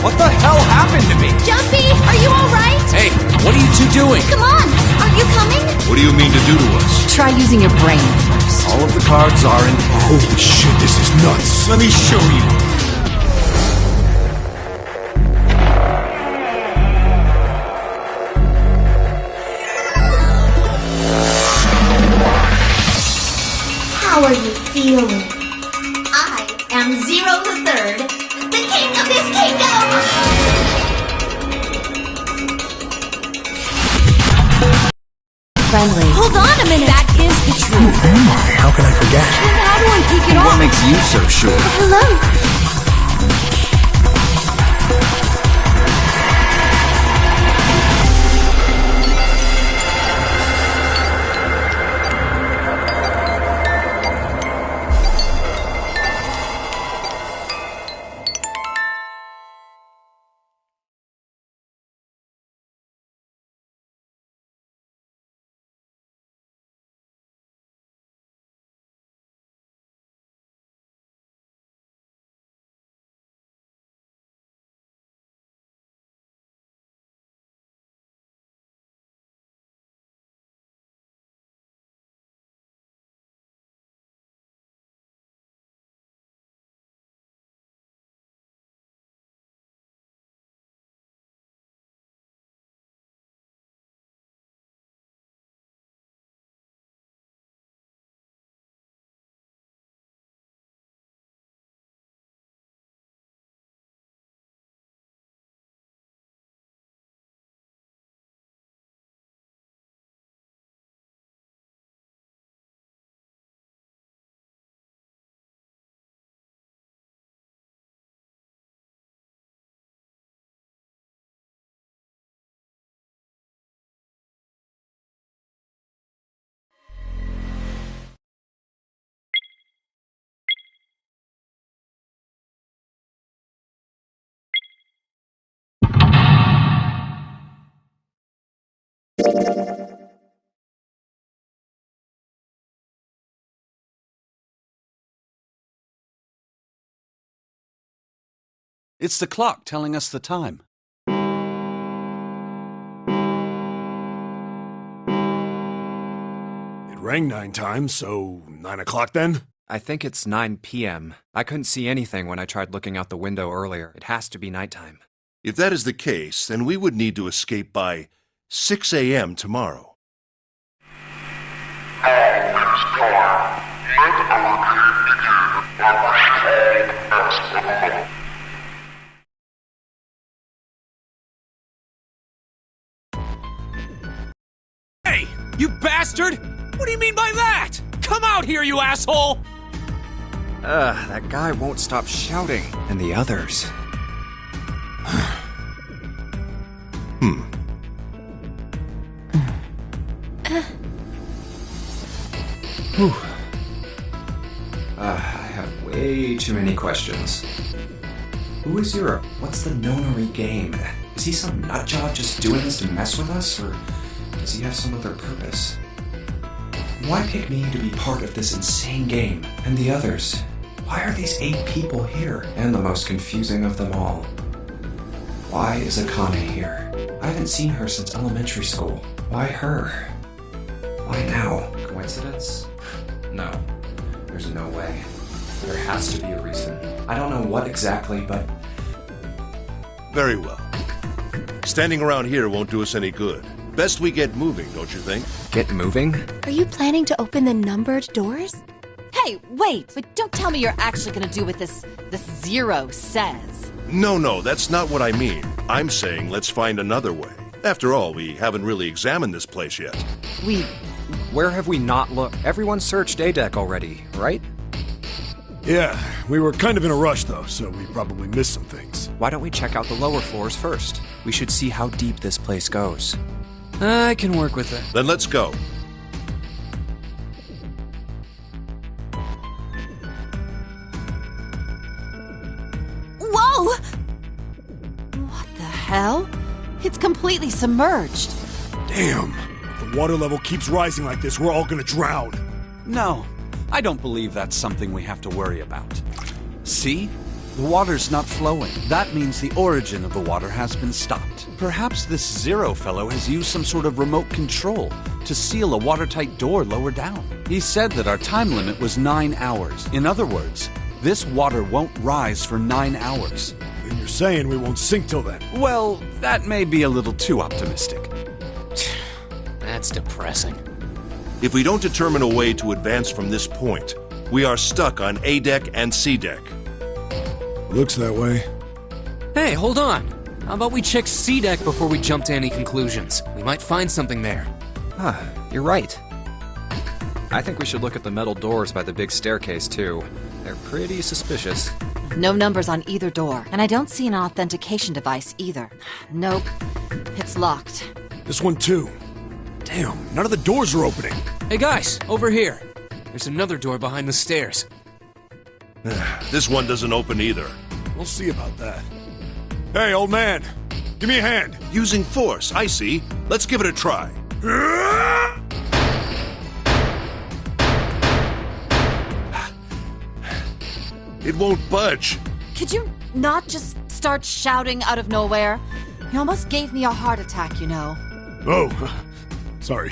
What the hell happened to me? Jumpy, are you alright? Hey, what are you two doing? Come on, are you coming? What do you mean to do to us? Try using your brain first. All of the cards are in. Holy shit, this is nuts. Let me show you. How are you feeling? I am Zero the Third, the king of this kingdom! Friendly. Hold on a minute. That is the truth. Who am I? How can I forget? How do I kick it off? What makes you so sure? Hello. It's the clock telling us the time. It rang 9 times, so 9 o'clock then? I think it's 9 p.m. I couldn't see anything when I tried looking out the window earlier. It has to be nighttime. If that is the case, then we would need to escape by 6 a.m. tomorrow. Hey, you bastard! What do you mean by that? Come out here, you asshole! That guy won't stop shouting. And the others. Whew. I have way too many questions. Who is Europe? What's the Nonary game? Is he some nutjob just doing this to mess with us, or does he have some other purpose? Why pick me to be part of this insane game, and the others? Why are these 8 people here? And the most confusing of them all. Why is Akane here? I haven't seen her since elementary school. Why her? Why now? Coincidence? No. There's no way. There has to be a reason. I don't know what exactly, but... Very well. Standing around here won't do us any good. Best we get moving, don't you think? Get moving? Are you planning to open the numbered doors? Hey, wait! But don't tell me you're actually gonna do what this Zero says. No, that's not what I mean. I'm saying let's find another way. After all, we haven't really examined this place yet. Where have we not looked? Everyone searched A-Deck already, right? Yeah, we were kind of in a rush though, so we probably missed some things. Why don't we check out the lower floors first? We should see how deep this place goes. I can work with that. Then let's go. Whoa! What the hell? It's completely submerged. Damn! If the water level keeps rising like this, we're all gonna drown. No, I don't believe that's something we have to worry about. See? The water's not flowing. That means the origin of the water has been stopped. Perhaps this Zero fellow has used some sort of remote control to seal a watertight door lower down. He said that our time limit was 9 hours. In other words, this water won't rise for 9 hours. And you're saying we won't sink till then? Well, that may be a little too optimistic. That's depressing. If we don't determine a way to advance from this point, we are stuck on A deck and C deck. Looks that way. Hey, hold on. How about we check C deck before we jump to any conclusions? We might find something there. You're right. I think we should look at the metal doors by the big staircase, too. They're pretty suspicious. No numbers on either door, and I don't see an authentication device either. Nope, it's locked. This one too. Damn, none of the doors are opening. Hey guys, over here. There's another door behind the stairs. This one doesn't open either. We'll see about that. Hey, old man, give me a hand. Using force, I see. Let's give it a try. It won't budge. Could you not just start shouting out of nowhere? You almost gave me a heart attack, you know. Oh, sorry.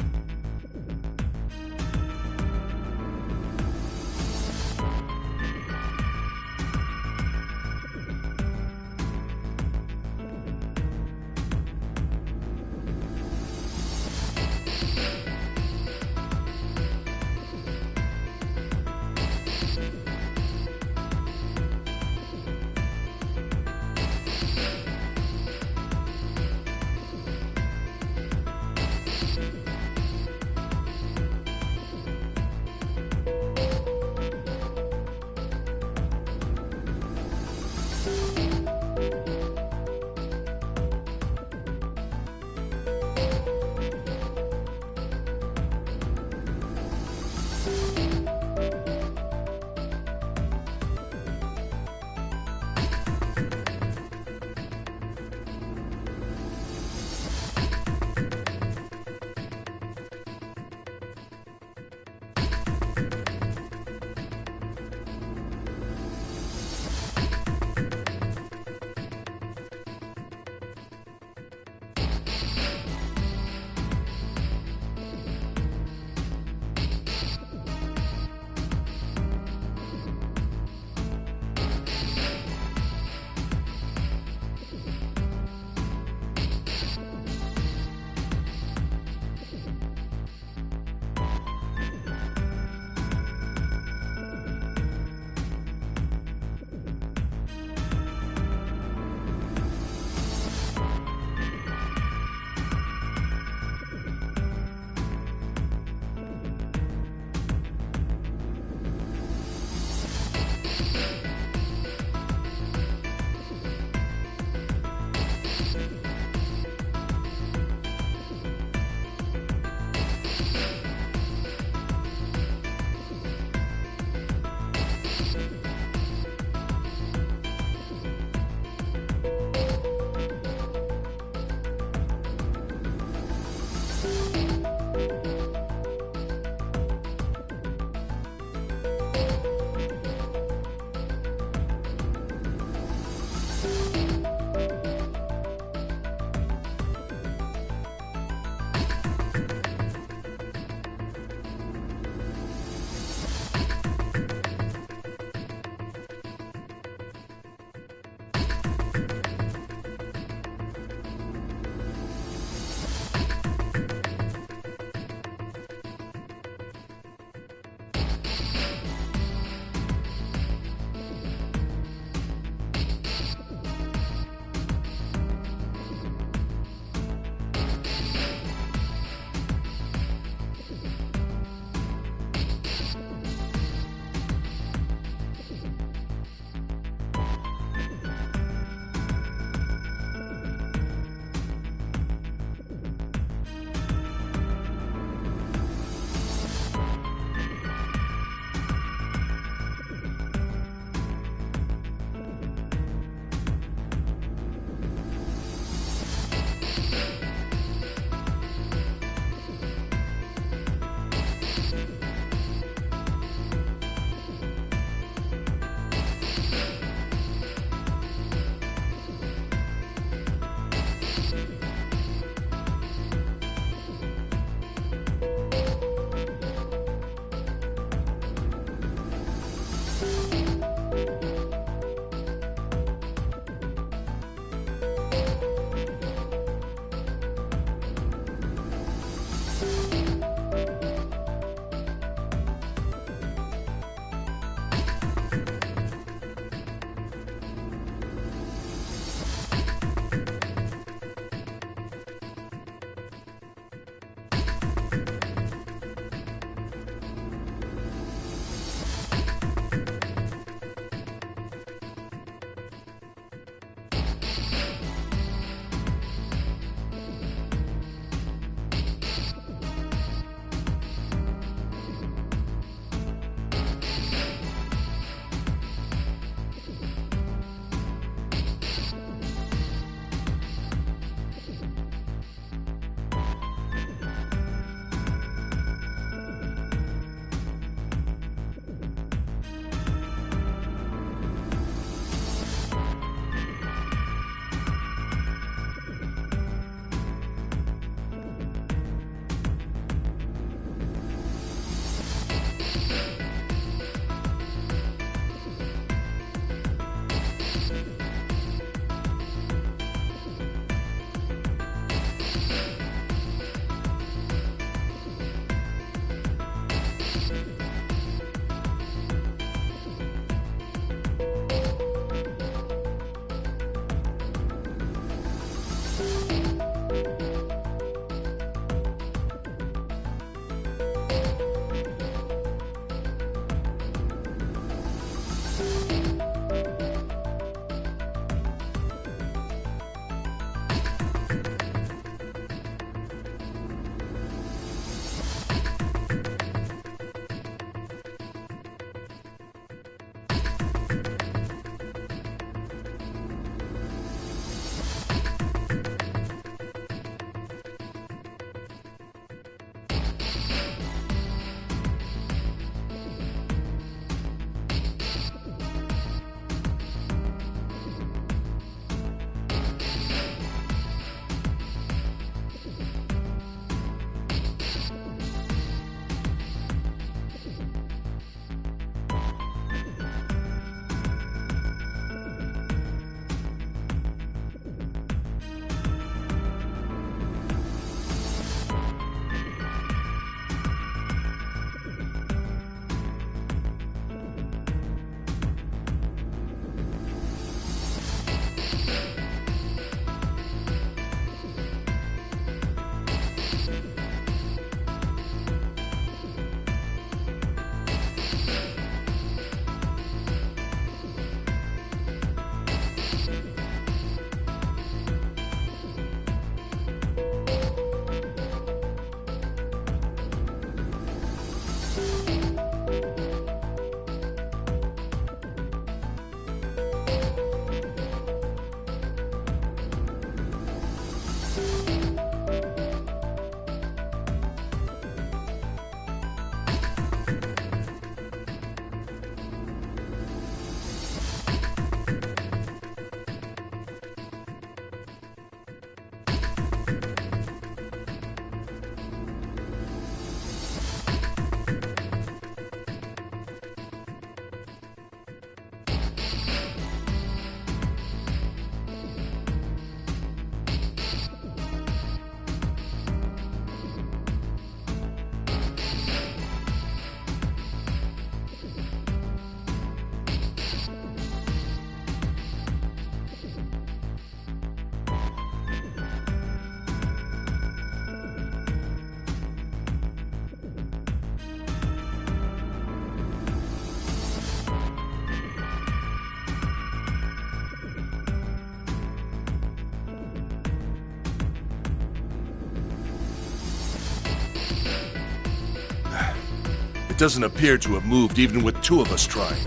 It doesn't appear to have moved even with two of us trying.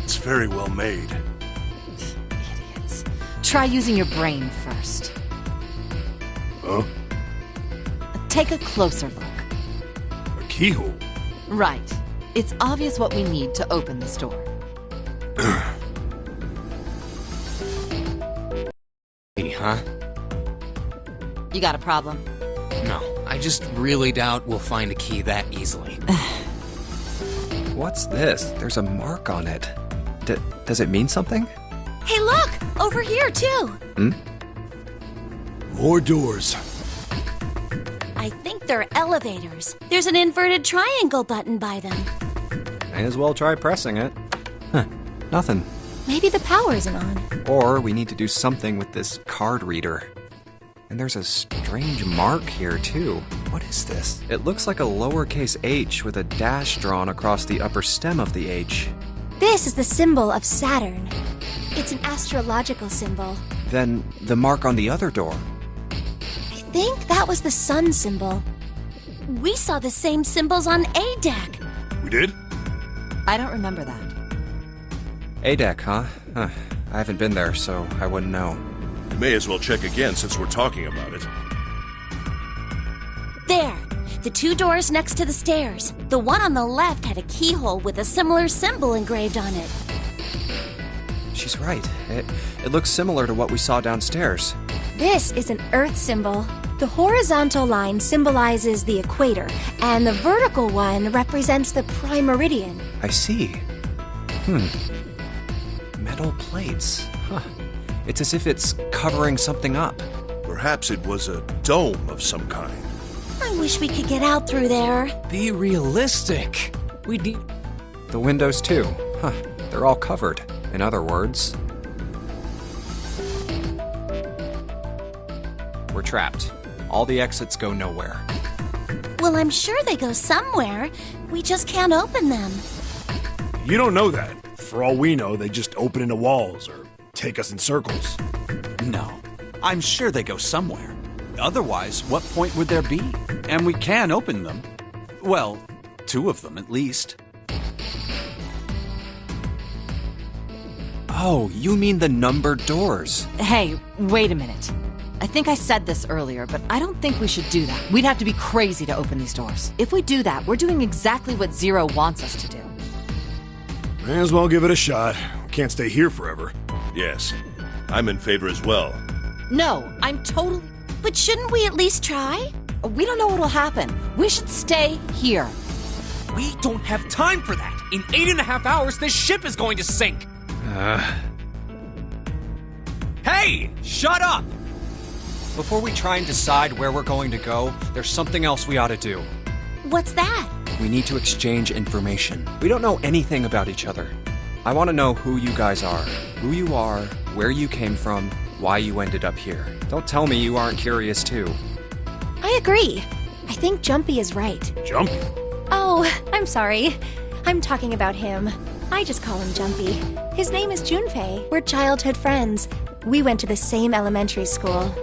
It's very well made. Idiots. Try using your brain first. Huh? Take a closer look. A keyhole? Right. It's obvious what we need to open this door. Hey, huh? You got a problem? No, I just really doubt we'll find a key that easily. What's this? There's a mark on it. Does it mean something? Hey, look! Over here, too! More doors. I think they're elevators. There's an inverted triangle button by them. May as well try pressing it. Huh, nothing. Maybe the power isn't on. Or we need to do something with this card reader. And there's a strange mark here, too. What is this? It looks like a lowercase h with a dash drawn across the upper stem of the h. This is the symbol of Saturn. It's an astrological symbol. Then the mark on the other door. I think that was the sun symbol. We saw the same symbols on A deck. We did? I don't remember that. A deck, huh? I haven't been there, so I wouldn't know. We may as well check again since we're talking about it. There! The two doors next to the stairs. The one on the left had a keyhole with a similar symbol engraved on it. She's right. It looks similar to what we saw downstairs. This is an Earth symbol. The horizontal line symbolizes the equator, and the vertical one represents the prime meridian. I see. Metal plates. Huh. It's as if it's covering something up. Perhaps it was a dome of some kind. I wish we could get out through there. Be realistic. We need... The windows, too. Huh. They're all covered. In other words, we're trapped. All the exits go nowhere. Well, I'm sure they go somewhere. We just can't open them. You don't know that. For all we know, they just open into walls or take us in circles. No. I'm sure they go somewhere. Otherwise, what point would there be? And we can open them. Well, two of them at least. Oh, you mean the numbered doors. Hey, wait a minute. I think I said this earlier, but I don't think we should do that. We'd have to be crazy to open these doors. If we do that, we're doing exactly what Zero wants us to do. May as well give it a shot. We can't stay here forever. Yes, I'm in favor as well. No, I'm totally... But shouldn't we at least try? We don't know what'll happen. We should stay here. We don't have time for that. In 8.5 hours, this ship is going to sink. Hey, shut up! Before we try and decide where we're going to go, there's something else we ought to do. What's that? We need to exchange information. We don't know anything about each other. I want to know who you guys are, who you are, where you came from, why you ended up here. Don't tell me you aren't curious too. I agree. I think Jumpy is right. Jumpy? Oh, I'm sorry. I'm talking about him. I just call him Jumpy. His name is Junpei. We're childhood friends. We went to the same elementary school.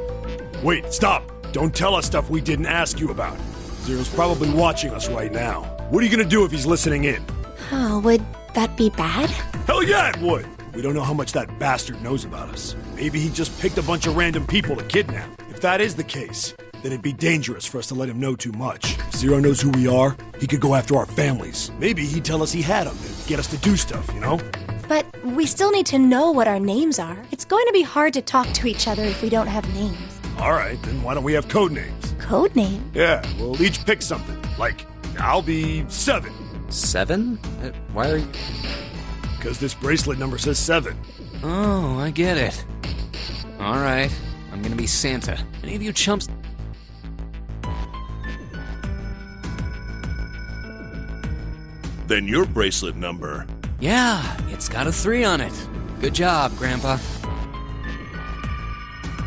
Wait, stop! Don't tell us stuff we didn't ask you about. Zero's probably watching us right now. What are you gonna do if he's listening in? Oh, would that be bad? Hell yeah, it would! We don't know how much that bastard knows about us. Maybe he just picked a bunch of random people to kidnap. If that is the case, then it'd be dangerous for us to let him know too much. If Zero knows who we are, he could go after our families. Maybe he'd tell us he had them and get us to do stuff, you know? But we still need to know what our names are. It's going to be hard to talk to each other if we don't have names. Alright, then why don't we have code names? Code name? Yeah, we'll each pick something. Like, I'll be 7. 7? Why are you... Because this bracelet number says 7. Oh, I get it. All right, I'm gonna be Santa. Any of you chumps... Then your bracelet number. Yeah, it's got a 3 on it. Good job, Grandpa.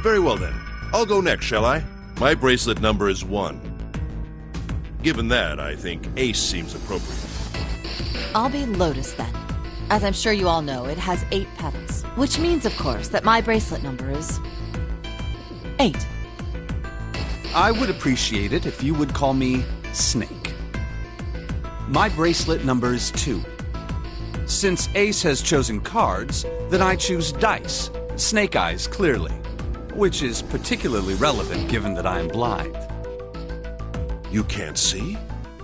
Very well then. I'll go next, shall I? My bracelet number is 1. Given that, I think Ace seems appropriate. I'll be Lotus then. As I'm sure you all know, it has 8 petals. Which means, of course, that my bracelet number is... 8. I would appreciate it if you would call me Snake. My bracelet number is 2. Since Ace has chosen cards, then I choose dice. Snake eyes, clearly. Which is particularly relevant given that I am blind. You can't see?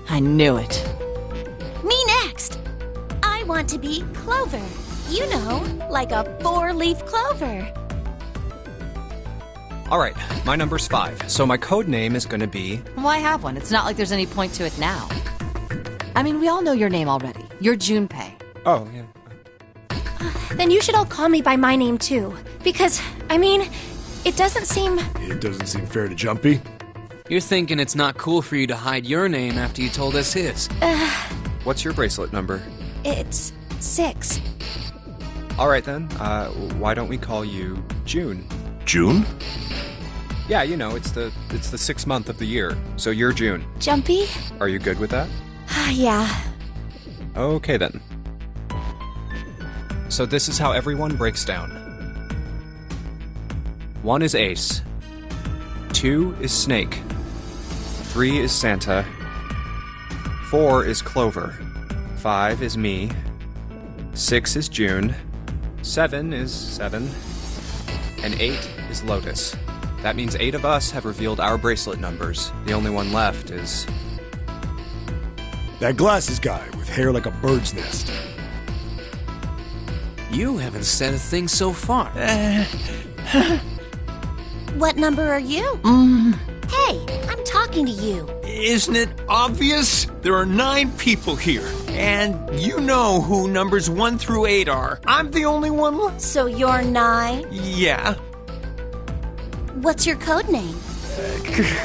I knew it. Me next! I want to be Clover. You know, like a 4-leaf clover. All right, my number's 5, so my code name is gonna be... Why have one? It's not like there's any point to it now. I mean, we all know your name already. You're Junpei. Oh, yeah. Then you should all call me by my name too. Because, I mean, it doesn't seem... It doesn't seem fair to Jumpy. You're thinking it's not cool for you to hide your name after you told us his. What's your bracelet number? It's 6. All right, then. Why don't we call you June? June? Yeah, you know, it's the 6th month of the year, so you're June. Jumpy? Are you good with that? Yeah. Okay, then. So this is how everyone breaks down. 1 is Ace. 2 is Snake. 3 is Santa. 4 is Clover. 5 is me. 6 is June. 7 is 7. And 8 is Lotus. That means 8 of us have revealed our bracelet numbers. The only one left is... That glasses guy with hair like a bird's nest. You haven't said a thing so far. What number are you? Hey, I'm talking to you. Isn't it obvious? There are 9 people here, and you know who numbers 1 through 8 are. I'm the only one left. So you're 9? Yeah. What's your code name?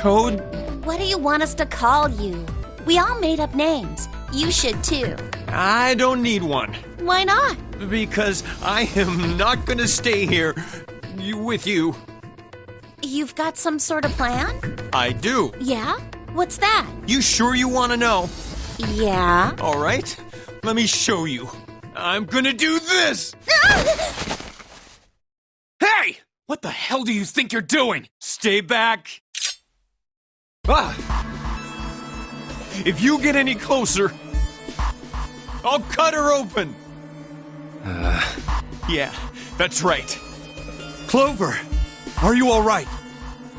Code? What do you want us to call you? We all made up names. You should too. I don't need one. Why not? Because I am not gonna stay here with you. You've got some sort of plan? I do. Yeah? What's that? You sure you want to know? Yeah. All right. Let me show you. I'm gonna do this! Hey! What the hell do you think you're doing? Stay back. Ah! If you get any closer, I'll cut her open. Yeah, that's right. Clover, are you all right?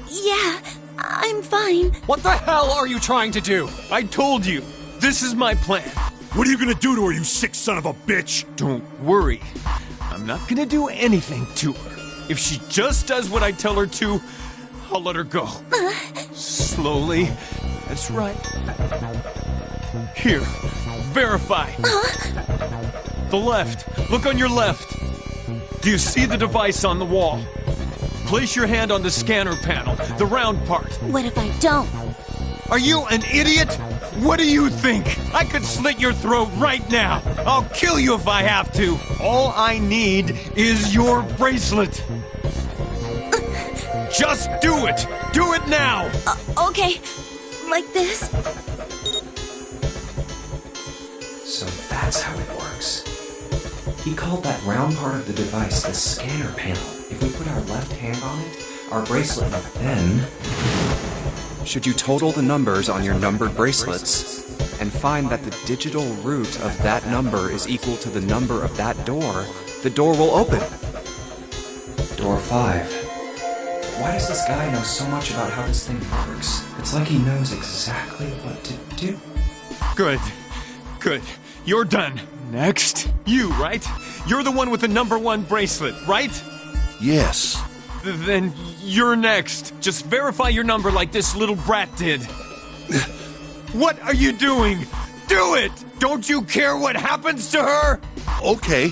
Yeah, I'm fine. What the hell are you trying to do? I told you, this is my plan. What are you gonna do to her, you sick son of a bitch? Don't worry. I'm not gonna do anything to her. If she just does what I tell her to, I'll let her go. Slowly. That's right. Here, verify. The left. Look on your left. Do you see the device on the wall? Place your hand on the scanner panel, the round part. What if I don't? Are you an idiot? What do you think? I could slit your throat right now. I'll kill you if I have to. All I need is your bracelet. Just do it. Do it now. Okay. Like this? So that's how it works. He called that round part of the device the scanner panel. If we put our left hand on it, our bracelet number, then... Should you total the numbers on your numbered bracelets and find that the digital root of that number is equal to the number of that door, the door will open. Door 5. Why does this guy know so much about how this thing works? It's like he knows exactly what to do. Good. Good. You're done. Next. You, right? You're the one with the number 1 bracelet, right? Yes. Then you're next. Just verify your number like this little brat did. What are you doing? Do it! Don't you care what happens to her? Okay,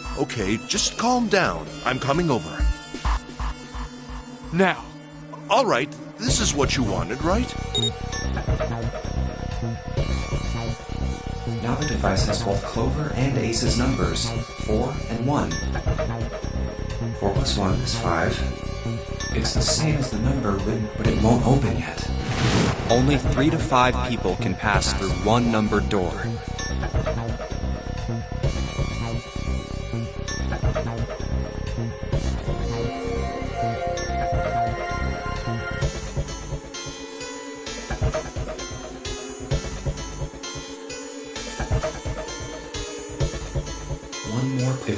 just calm down. I'm coming over. Now. All right, this is what you wanted, right? Now the device has both Clover and Ace's numbers, 4 and 1. 4 plus 1 is 5. It's the same as the number written, but it won't open yet. Only 3 to 5 people can pass through one numbered door.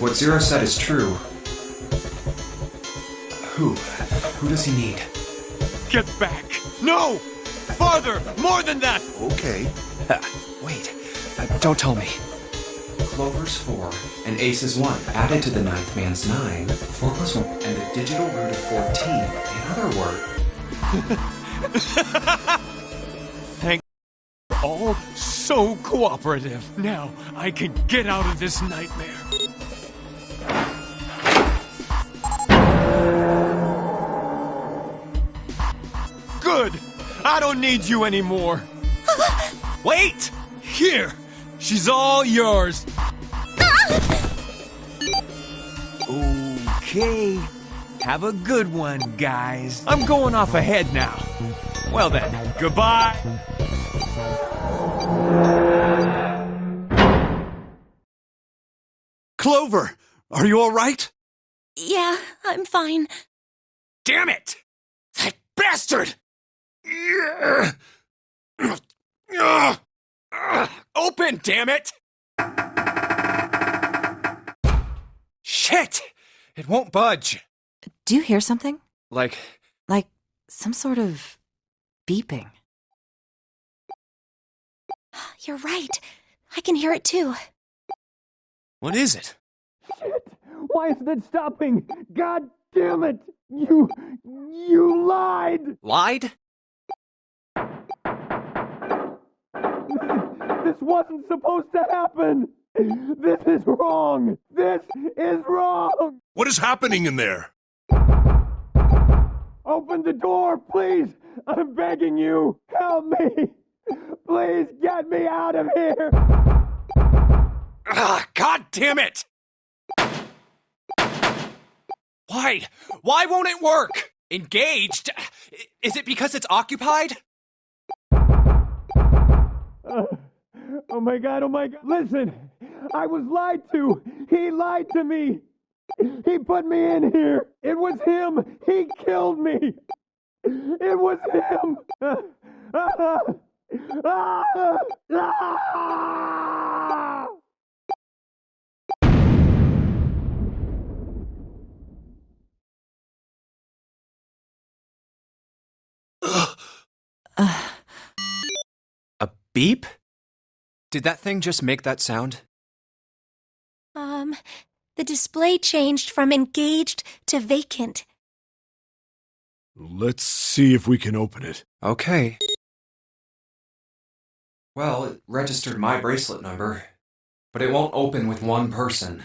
what Zero said is true... Who? Who does he need? Get back! No! Farther! More than that! Okay. Wait, don't tell me. Clover's 4 and Ace's 1 added to the ninth man's 9, 4 plus 1, and the digital root of 14. In other words... Thank you. All so cooperative. Now I can get out of this nightmare. Good! I don't need you anymore. Wait! Here! She's all yours. Okay. Have a good one, guys. I'm going off ahead now. Well then, goodbye. Clover, are you all right? Yeah, I'm fine. Damn it! That bastard! Open, damn it! Shit! It won't budge. Do you hear something? Like... Like some sort of beeping. You're right. I can hear it too. What is it? Shit! Why isn't it stopping? God damn it! You lied! Lied? This wasn't supposed to happen! This is wrong! This is wrong! What is happening in there? Open the door, please! I'm begging you! Help me! Please get me out of here! Ah, God damn it! Why? Why won't it work? Engaged? Is it because it's occupied? Oh my god, oh my god. Listen, I was lied to. He lied to me. He put me in here. It was him. He killed me. It was him. A beep? Did that thing just make that sound? The display changed from engaged to vacant. Let's see if we can open it. Okay. Well, it registered my bracelet number, but it won't open with one person.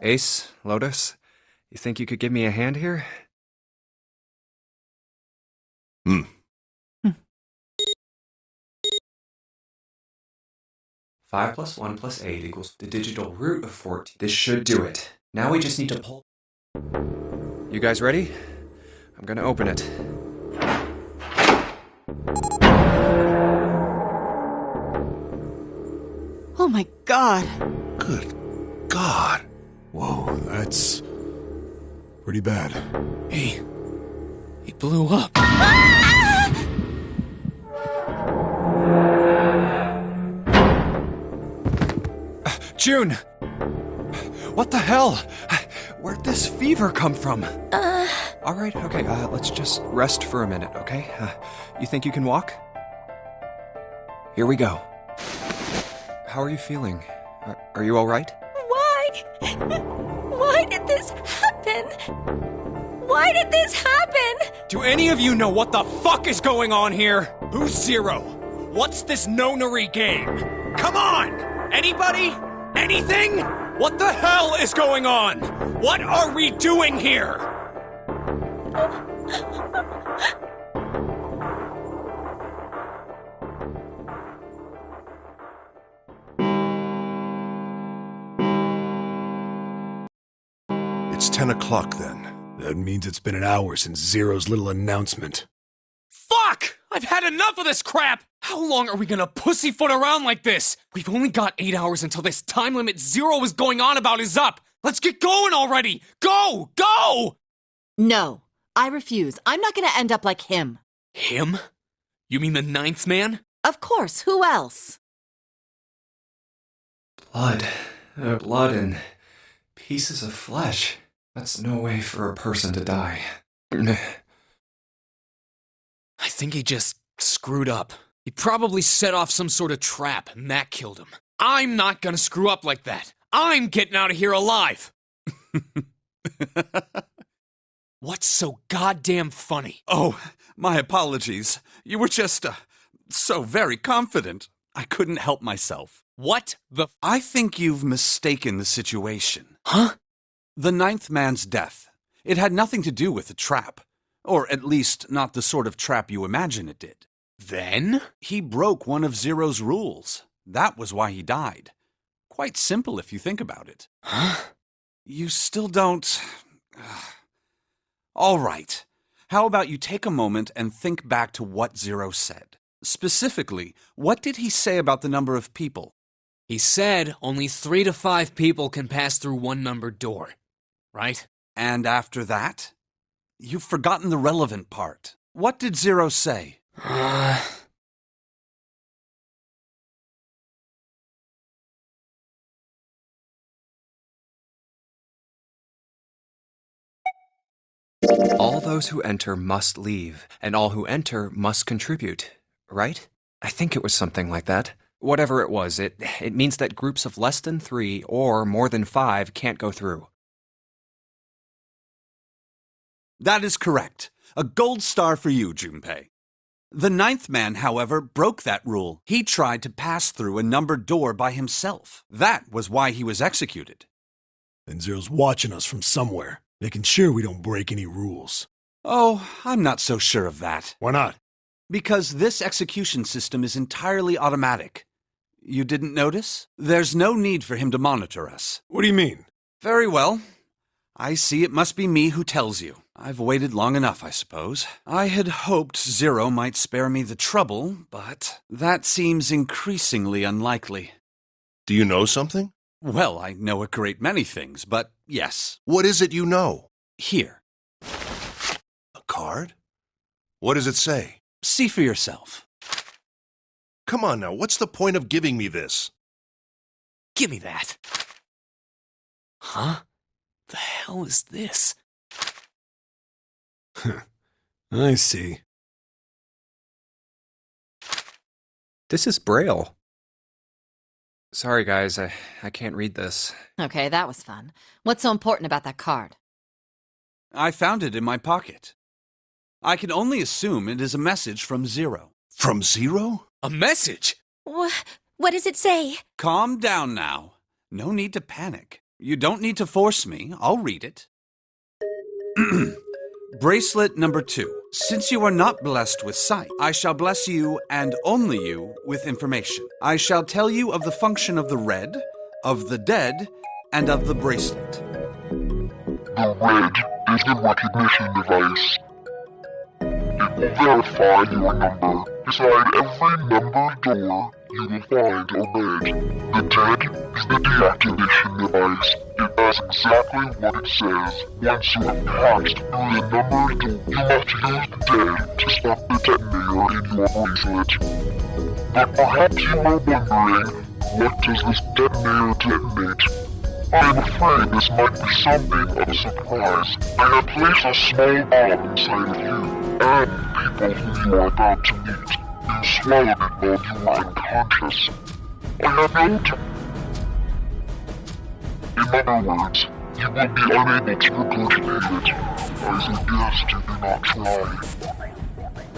Ace, Lotus, you think you could give me a hand here? 5 plus 1 plus 8 equals the digital root of 14. This should do it. Now we just need to pull... You guys ready? I'm gonna open it. Oh my god! Good God. Whoa, that's pretty bad. He blew up. June! What the hell? Where'd this fever come from? Alright, okay, let's just rest for a minute, okay? You think you can walk? Here we go. How are you feeling? Are you alright? Why? Why did this happen? Why did this happen? Do any of you know what the fuck is going on here? Who's Zero? What's this Nonary game? Come on! Anybody? Anything? What the hell is going on? What are we doing here? It's 10 o'clock then. That means it's been an hour since Zero's little announcement. I've had enough of this crap! How long are we gonna pussyfoot around like this? We've only got 8 hours until this time limit Zero was going on about is up! Let's get going already! Go! Go! No, I refuse. I'm not gonna end up like him. Him? You mean the ninth man? Of course, who else? Blood. Blood and pieces of flesh. That's no way for a person to die. I think he just screwed up. He probably set off some sort of trap, and that killed him. I'm not gonna screw up like that. I'm getting out of here alive! What's so goddamn funny? Oh, my apologies. You were just, so very confident. I couldn't help myself. What the I think you've mistaken the situation. Huh? The ninth man's death. It had nothing to do with the trap. Or at least not the sort of trap you imagine it did. Then? He broke one of Zero's rules. That was why he died. Quite simple if you think about it. Huh? You still don't... All right. How about you take a moment and think back to what Zero said? Specifically, what did he say about the number of people? He said only 3 to 5 people can pass through one numbered door. Right? And after that? You've forgotten the relevant part. What did Zero say? All those who enter must leave, and all who enter must contribute, right? I think it was something like that. Whatever it was, it means that groups of less than 3 or more than 5 can't go through. That is correct. A gold star for you, Junpei. The ninth man, however, broke that rule. He tried to pass through a numbered door by himself. That was why he was executed. And Zero's watching us from somewhere, making sure we don't break any rules. Oh, I'm not so sure of that. Why not? Because this execution system is entirely automatic. You didn't notice? There's no need for him to monitor us. What do you mean? Very well. I see it must be me who tells you. I've waited long enough, I suppose. I had hoped Zero might spare me the trouble, but that seems increasingly unlikely. Do you know something? Well, I know a great many things, but yes. What is it you know? Here. A card? What does it say? See for yourself. Come on now, what's the point of giving me this? Give me that. Huh? The hell is this? I see. This is Braille. Sorry, guys, I can't read this. Okay, that was fun. What's so important about that card? I found it in my pocket. I can only assume it is a message from Zero. From Zero? A message? What does it say? Calm down now. No need to panic. You don't need to force me. I'll read it. Bracelet number 2. Since you are not blessed with sight, I shall bless you, and only you, with information. I shall tell you of the function of the red, of the dead, and of the bracelet. The red is the recognition device. It will verify your number. Beside every numbered door, you will find a red. The dead is the deactivation device. It does exactly what it says. Once you have passed through the numbered door, you must use the dead to stop the detonator in your bracelet. But perhaps you are wondering, what does this detonator detonate? I am afraid this might be something of a surprise. I have placed a small bomb inside of you, and people whom you are about to meet. You swallowed it while you were unconscious. I have no time. In other words, you will be unable to regurgitate it. I suggest you do not try.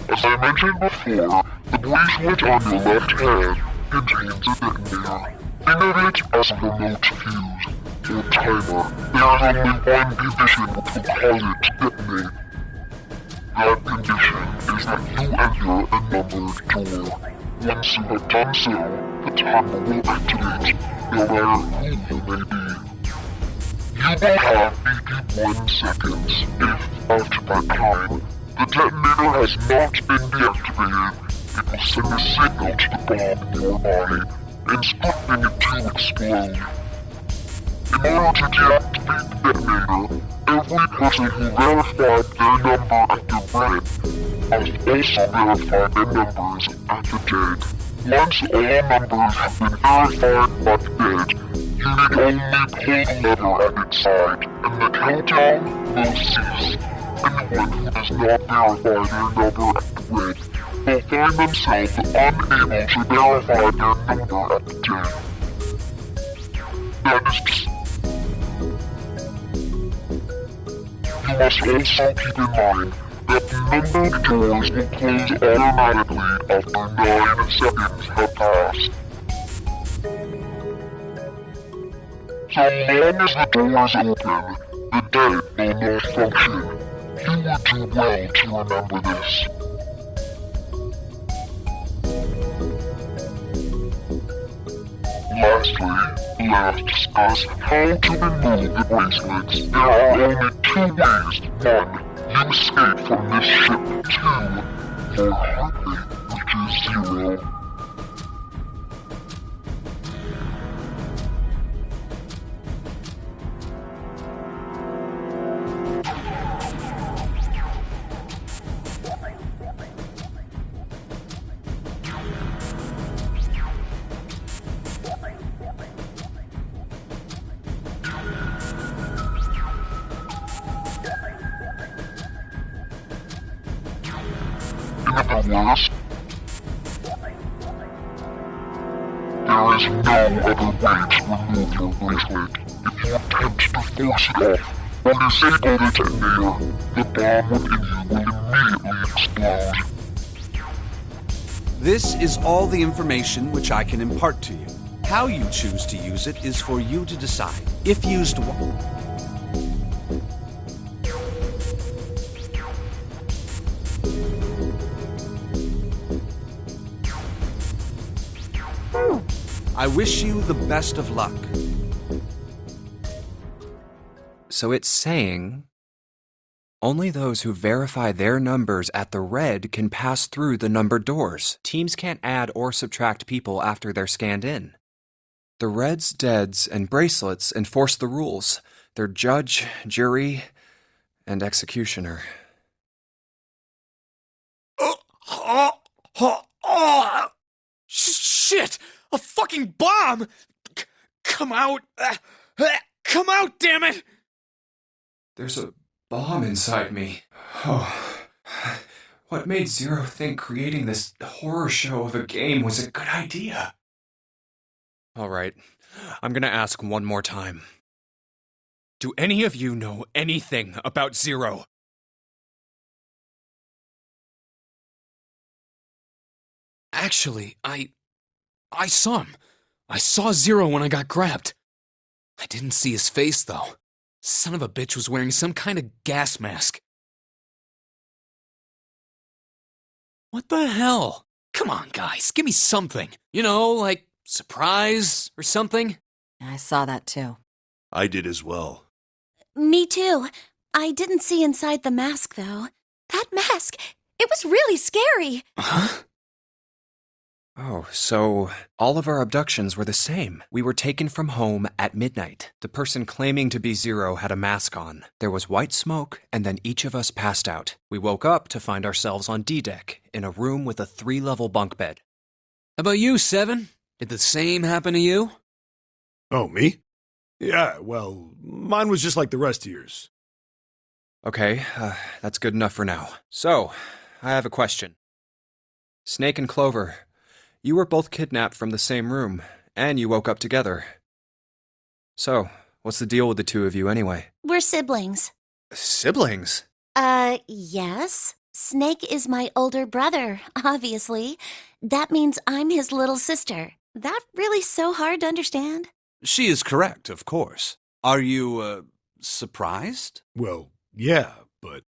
As I mentioned before, the bracelet on your left hand contains a detonator. Think of it as a remote fuse, or timer. There is only one condition which will cause it to detonate. That condition is that you enter a numbered door. Once you have done so, the timer will activate, no matter who you may be. You will have 81 seconds. If, after that time, The detonator has not been deactivated. It will send a signal to the bomb in your body, instructing it to explode. In order to deactivate the detonator, every person who verified their number at the red must also verify their numbers at the dead. Once all numbers have been verified by the dead, you need only pull the lever at its side, and the countdown will cease. Anyone who does not verify their number at the red will find themselves unable to verify their number at the dead. That is just... You must also keep in mind that the numbered doors will close automatically after 9 seconds have passed. So long as the doors open, the dead will not function. You would do well to remember this. Lastly, let us discuss how to remove the bracelets. There are only 2 ways. 1. You escape from this ship. 2. Your heart rate reaches 0. Nevertheless, there is no other way to remove your bracelet. If you attempt to force it off or disable the detonator, the bomb within you will immediately explode. This is all the information which I can impart to you. How you choose to use it is for you to decide. If used I wish you the best of luck. So it's saying only those who verify their numbers at the red can pass through the numbered doors. Teams can't add or subtract people after they're scanned in. The reds, deads, and bracelets enforce the rules. They're judge, jury, and executioner. Shit! A fucking bomb! Come out! Come out, damn it! There's a bomb inside me. Oh. What made Zero think creating this horror show of a game was a good idea? All right, I'm gonna ask one more time. Do any of you know anything about Zero? Actually, I saw him. I saw Zero when I got grabbed. I didn't see his face, though. Son of a bitch was wearing some kind of gas mask. What the hell? Come on, guys, give me something. You know, like surprise or something? I saw that too. I did as well. Me too. I didn't see inside the mask, though. That mask, it was really scary. Huh? Oh, so all of our abductions were the same. We were taken from home at midnight. The person claiming to be Zero had a mask on. There was white smoke, and then each of us passed out. We woke up to find ourselves on D-Deck, in a room with a 3-level bunk bed. How about you, Seven? Did the same happen to you? Oh, me? Yeah, well, mine was just like the rest of yours. Okay, that's good enough for now. So, I have a question. Snake and Clover, you were both kidnapped from the same room, and you woke up together. So, what's the deal with the two of you anyway? We're siblings. Siblings? Yes. Snake is my older brother, obviously. That means I'm his little sister. That really so hard to understand? She is correct, of course. Are you, surprised? Well, yeah, but...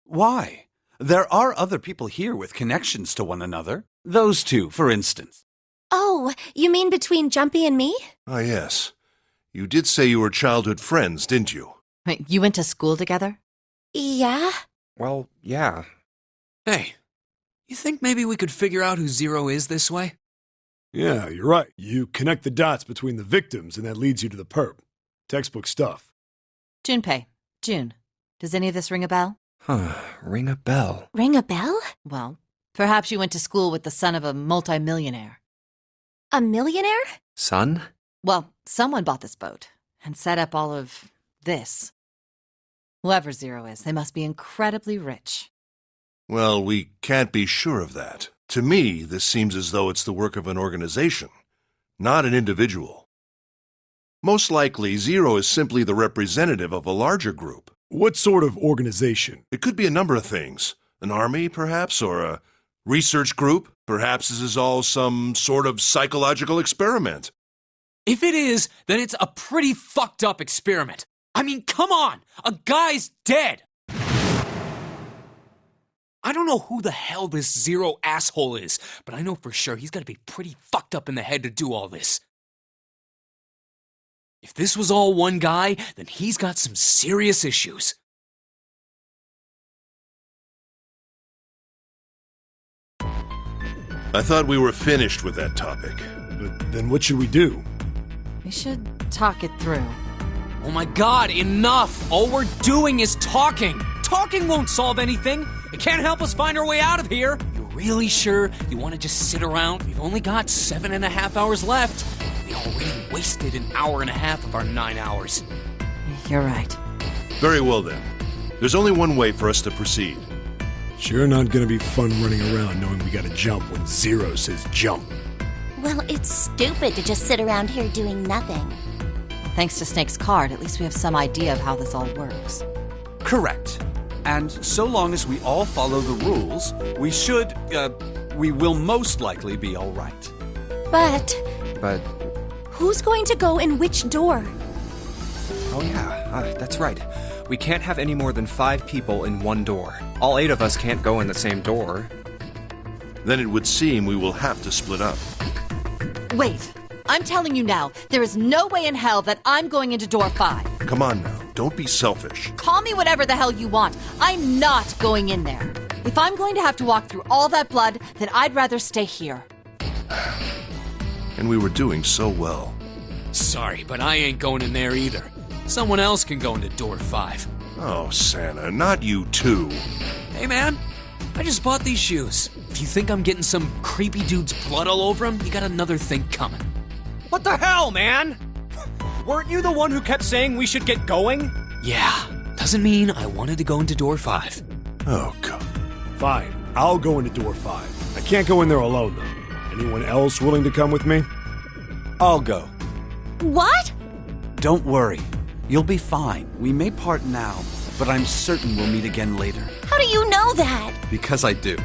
Why? There are other people here with connections to one another. Those two, for instance. Oh, you mean between Jumpy and me? Ah, yes. You did say you were childhood friends, didn't you? Wait, you went to school together? Yeah. Well, yeah. Hey, you think maybe we could figure out who Zero is this way? Yeah, you're right. You connect the dots between the victims, and that leads you to the perp. Textbook stuff. Junpei. June. Does any of this ring a bell? Ring a bell. Ring a bell? Well, perhaps you went to school with the son of a multimillionaire. A millionaire? Son? Well, someone bought this boat and set up all of this. Whoever Zero is, they must be incredibly rich. Well, we can't be sure of that. To me, this seems as though it's the work of an organization, not an individual. Most likely, Zero is simply the representative of a larger group. What sort of organization? It could be a number of things. An army, perhaps, or a research group. Perhaps this is all some sort of psychological experiment. If it is, then it's a pretty fucked up experiment. I mean, come on! A guy's dead! I don't know who the hell this Zero asshole is, but I know for sure he's gotta be pretty fucked up in the head to do all this. If this was all one guy, then he's got some serious issues. I thought we were finished with that topic. But then what should we do? We should talk it through. Oh my god, enough! All we're doing is talking! Talking won't solve anything! It can't help us find our way out of here! You're really sure you want to just sit around? We've only got 7.5 hours left. We already wasted an hour and a half of our 9 hours. You're right. Very well then. There's only one way for us to proceed. Sure not gonna be fun running around knowing we gotta jump when Zero says jump. Well, it's stupid to just sit around here doing nothing. Thanks to Snake's card, at least we have some idea of how this all works. Correct. And so long as we all follow the rules, we will most likely be all right. But But, who's going to go in which door? oh yeah, that's right. We can't have any more than 5 people in one door. All 8 of us can't go in the same door. Then it would seem we will have to split up. Wait, I'm telling you now, there is no way in hell that I'm going into door 5. Come on now, don't be selfish. Call me whatever the hell you want. I'm not going in there. If I'm going to have to walk through all that blood, then I'd rather stay here. And we were doing so well. Sorry, but I ain't going in there either. Someone else can go into door 5. Oh, Santa, not you too. Hey man, I just bought these shoes. If you think I'm getting some creepy dude's blood all over them, you got another thing coming. What the hell, man? Weren't you the one who kept saying we should get going? Yeah, doesn't mean I wanted to go into door 5. Oh, God. Fine, I'll go into door 5. I can't go in there alone, though. Anyone else willing to come with me? I'll go. What? Don't worry. You'll be fine. We may part now, but I'm certain we'll meet again later. How do you know that? Because I do.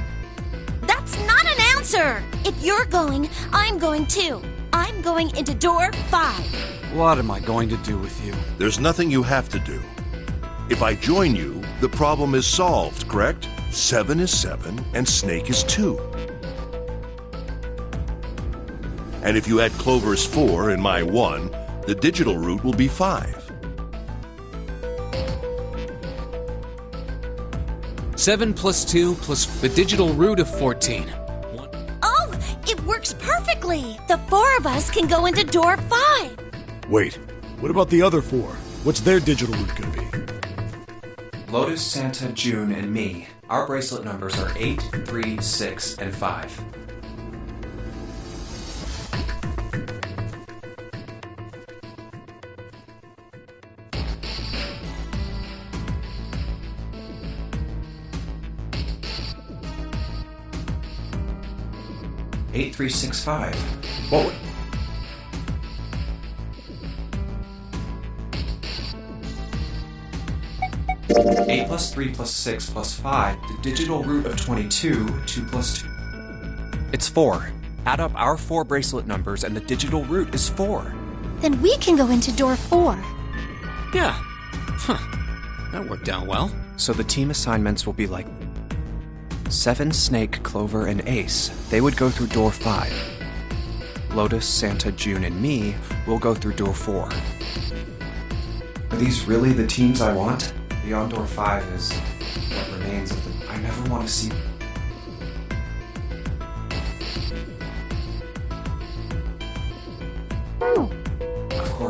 That's not an answer! If you're going, I'm going too. I'm going into door 5. What am I going to do with you? There's nothing you have to do. If I join you, the problem is solved, correct? 7 is 7, and Snake is 2. And if you add Clover's 4 and my 1, the digital route will be 5. 7 plus 2 plus the digital root of 14. Oh, it works perfectly! The 4 of us can go into door 5. Wait, what about the other 4? What's their digital route gonna be? Lotus, Santa, June, and me. Our bracelet numbers are 8, 3, 6, and 5. Eight, 3, 6, 5. What? 8 plus 3 plus 6 plus 5, the digital root of 22, 2 plus 2. It's 4. Add up our 4 bracelet numbers and the digital root is 4. Then we can go into door 4. Yeah. Huh. That worked out well. So the team assignments will be like 7, Snake, Clover, and Ace. They would go through door 5. Lotus, Santa, June, and me will go through door 4. Are these really the teams I want? Beyond door 5 is what remains of the... I never want to see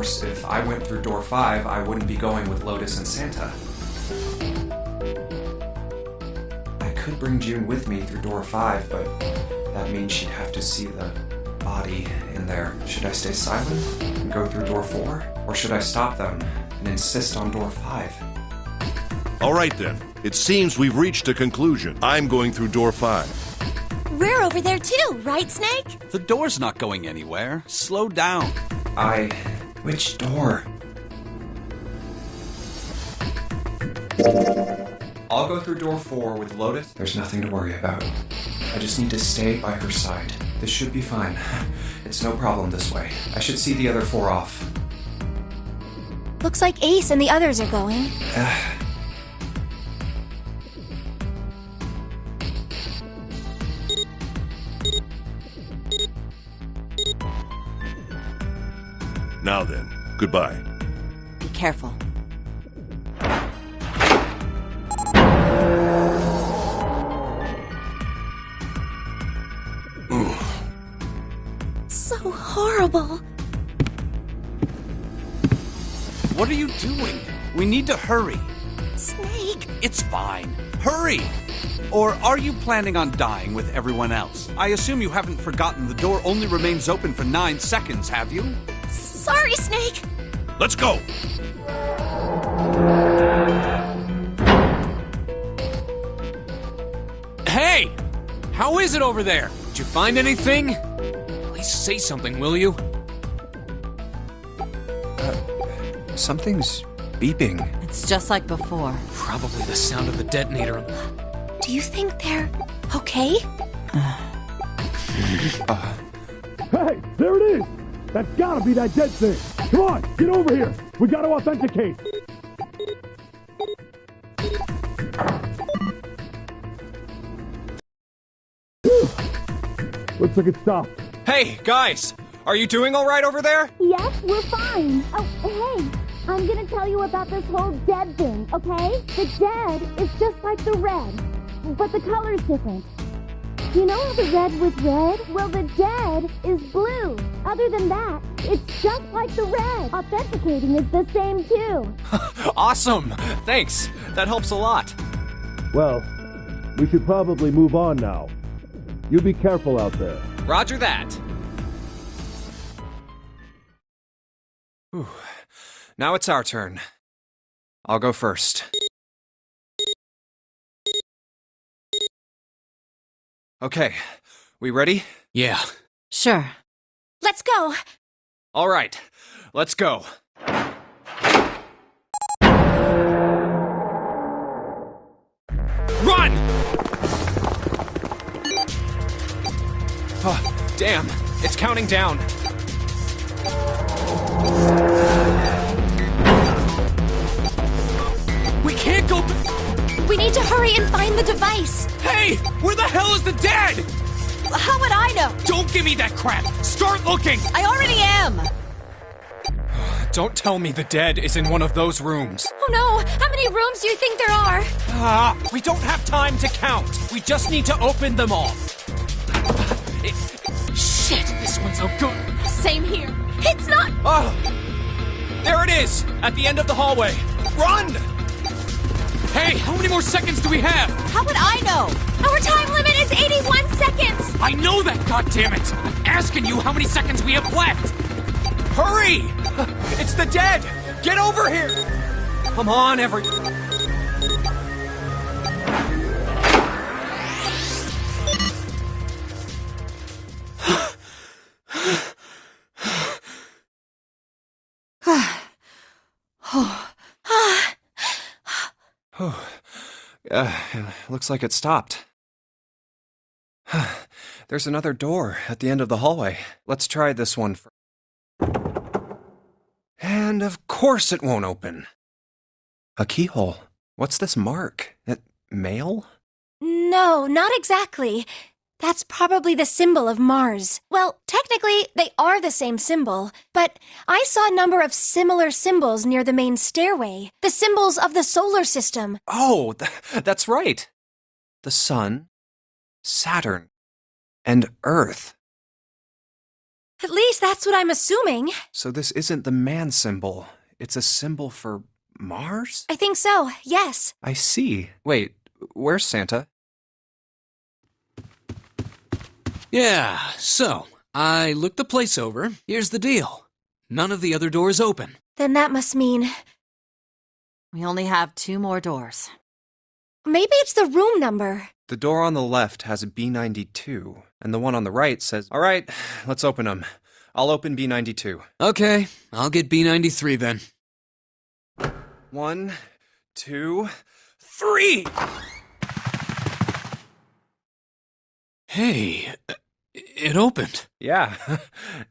course, if I went through door 5, I wouldn't be going with Lotus and Santa. I could bring June with me through door 5, but that means she'd have to see the body in there. Should I stay silent and go through door 4? Or should I stop them and insist on door 5? All right then. It seems we've reached a conclusion. I'm going through door 5. We're over there too, right, Snake? The door's not going anywhere. Slow down. Which door? I'll go through door 4 with Lotus. There's nothing to worry about. I just need to stay by her side. This should be fine. It's no problem this way. I should see the other 4 off. Looks like Ace and the others are going. Now then, goodbye. Be careful. So horrible. What are you doing? We need to hurry. Snake. It's fine. Hurry! Or are you planning on dying with everyone else? I assume you haven't forgotten the door only remains open for 9 seconds, have you? Sorry, Snake. Let's go! Hey! How is it over there? Did you find anything? At least say something, will you? Something's beeping. It's just like before. Probably the sound of the detonator. Do you think they're okay? Hey, there it is! That's gotta be that dead thing! Come on, get over here! We gotta authenticate! Whew. Looks like it stopped. Hey, guys! Are you doing alright over there? Yes, we're fine. Oh, hey, I'm gonna tell you about this whole dead thing, okay? The dead is just like the red, but the color's different. You know how the red was red? Well, the dead is blue. Other than that, it's just like the red. Authenticating is the same too. Awesome! Thanks. That helps a lot. Well, we should probably move on now. You be careful out there. Roger that. Whew. Now it's our turn. I'll go first. Okay, we ready? Yeah. Sure. Let's go. All right, let's go. Run! Oh, damn, it's counting down. We can't go. We need to hurry and find the device. Hey! Where the hell is the dead? How would I know? Don't give me that crap! Start looking! I already am! Don't tell me the dead is in one of those rooms. Oh no! How many rooms do you think there are? We don't have time to count. We just need to open them all. Shit, this one's no good. Same here. It's not. Oh! There it is! At the end of the hallway. Run! Hey, how many more seconds do we have? How would I know? Our time limit is 81 seconds. I know that, goddammit! I'm asking you how many seconds we have left! Hurry! It's the dead! Get over here! Come on, every... Looks like it stopped. There's another door at the end of the hallway. Let's try this one first. And of course it won't open. A keyhole. What's this mark? Mail? No, not exactly. That's probably the symbol of Mars. Well, technically, they are the same symbol, but I saw a number of similar symbols near the main stairway. The symbols of the solar system. Oh, that's right. The Sun, Saturn, and Earth. At least that's what I'm assuming. So this isn't the man symbol. It's a symbol for Mars? I think so, yes. I see. Wait, where's Santa? Yeah, so, I looked the place over. Here's the deal. None of the other doors open. Then that must mean... We only have 2 more doors. Maybe it's the room number. The door on the left has a B92, and the one on the right says, "All right, let's open them. I'll open B92. Okay, I'll get B93 then. 1, 2, 3! Hey, it opened. Yeah,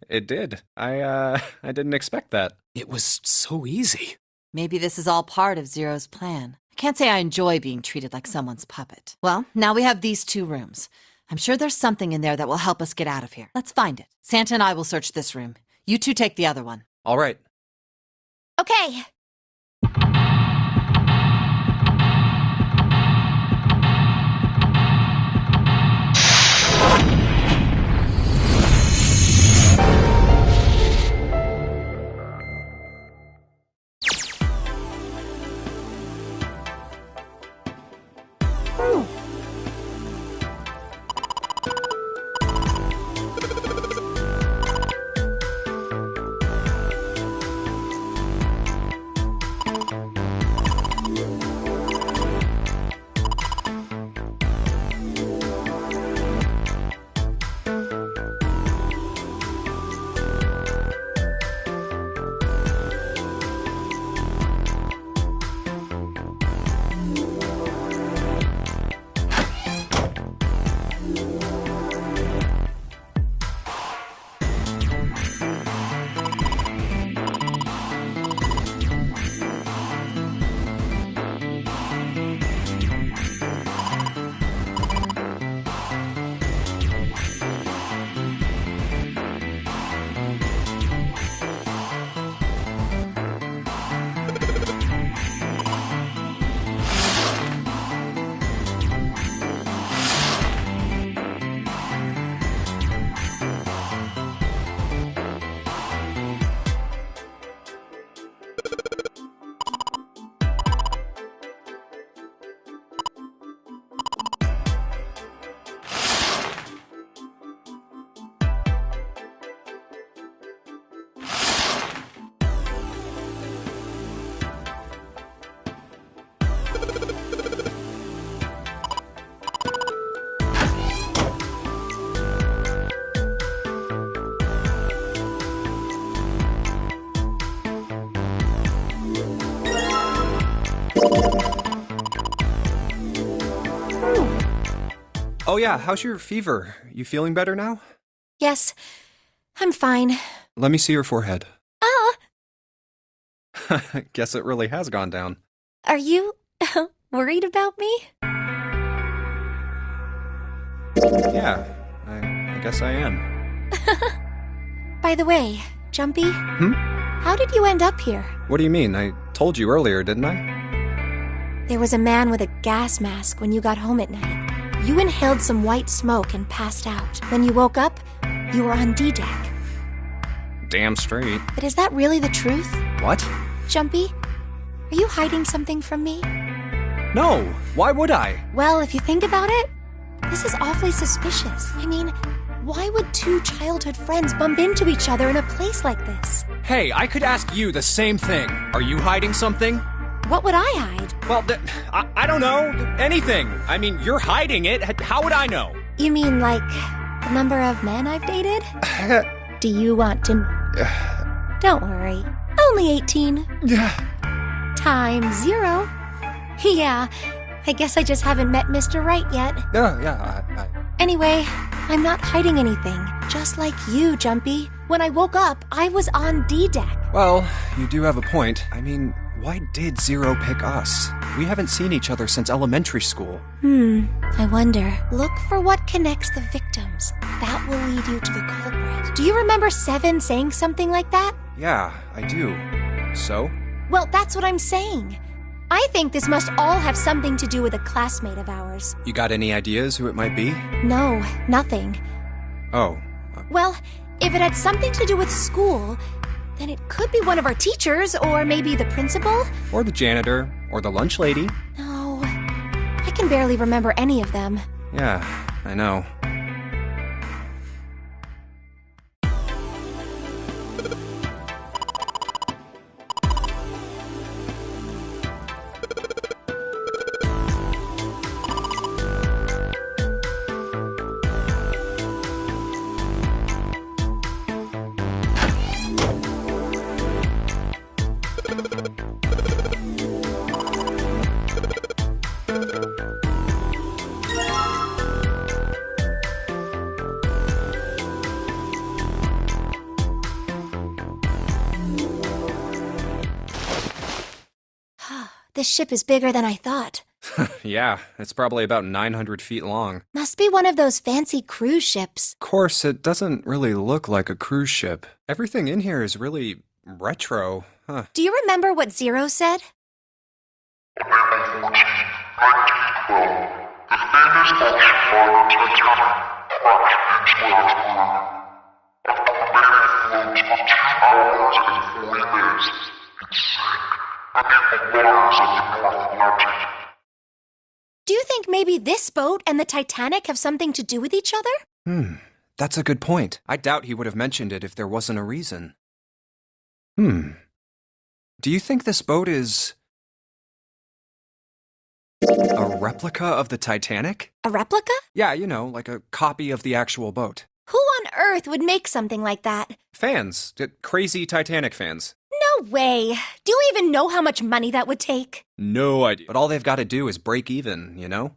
it did. I didn't expect that. It was so easy. Maybe this is all part of Zero's plan. I can't say I enjoy being treated like someone's puppet. Well, now we have these 2 rooms. I'm sure there's something in there that will help us get out of here. Let's find it. Santa and I will search this room. You 2 take the other one. All right. Okay. Oh yeah, how's your fever? You feeling better now? Yes, I'm fine. Let me see your forehead. Ah! Guess it really has gone down. Are you worried about me? Yeah, I guess I am. By the way, Jumpy, how did you end up here? What do you mean? I told you earlier, didn't I? There was a man with a gas mask when you got home at night. You inhaled some white smoke and passed out. When you woke up, you were on D-Deck. Damn straight. But is that really the truth? What? Jumpy, are you hiding something from me? No, why would I? Well, if you think about it, this is awfully suspicious. I mean, why would 2 childhood friends bump into each other in a place like this? Hey, I could ask you the same thing. Are you hiding something? What would I hide? Well, I don't know. Anything. I mean, you're hiding it. How would I know? You mean like the number of men I've dated? Do you want to... Don't worry. Only 18. Times 0. Yeah, I guess I just haven't met Mr. Right yet. Anyway, I'm not hiding anything. Just like you, Jumpy. When I woke up, I was on D-Deck. Well, you do have a point. I mean, why did Zero pick us? We haven't seen each other since elementary school. I wonder. Look for what connects the victims. That will lead you to the culprit. Do you remember Seven saying something like that? Yeah, I do. So? Well, that's what I'm saying. I think this must all have something to do with a classmate of ours. You got any ideas who it might be? No, nothing. Oh. Well, if it had something to do with school, then it could be one of our teachers, or maybe the principal. Or the janitor, or the lunch lady. No, I can barely remember any of them. Yeah, I know. This ship is bigger than I thought. Yeah, it's probably about 900 feet long. Must be one of those fancy cruise ships. Of course, it doesn't really look like a cruise ship. Everything in here is really retro, huh? Do you remember what Zero said? On April 14, 1912, the famous ocean liner Titanic crashed into Harrisburg. After remaining afloat for 2 hours and 40 minutes, it sank beneath the waters of the North Atlantic. Do you think maybe this boat and the Titanic have something to do with each other? That's a good point. I doubt he would have mentioned it if there wasn't a reason. Do you think this boat is a replica of the Titanic? A replica? Yeah, you know, like a copy of the actual boat. Who on earth would make something like that? Fans. Crazy Titanic fans. No way. Do you even know how much money that would take? No idea. But all they've got to do is break even, you know?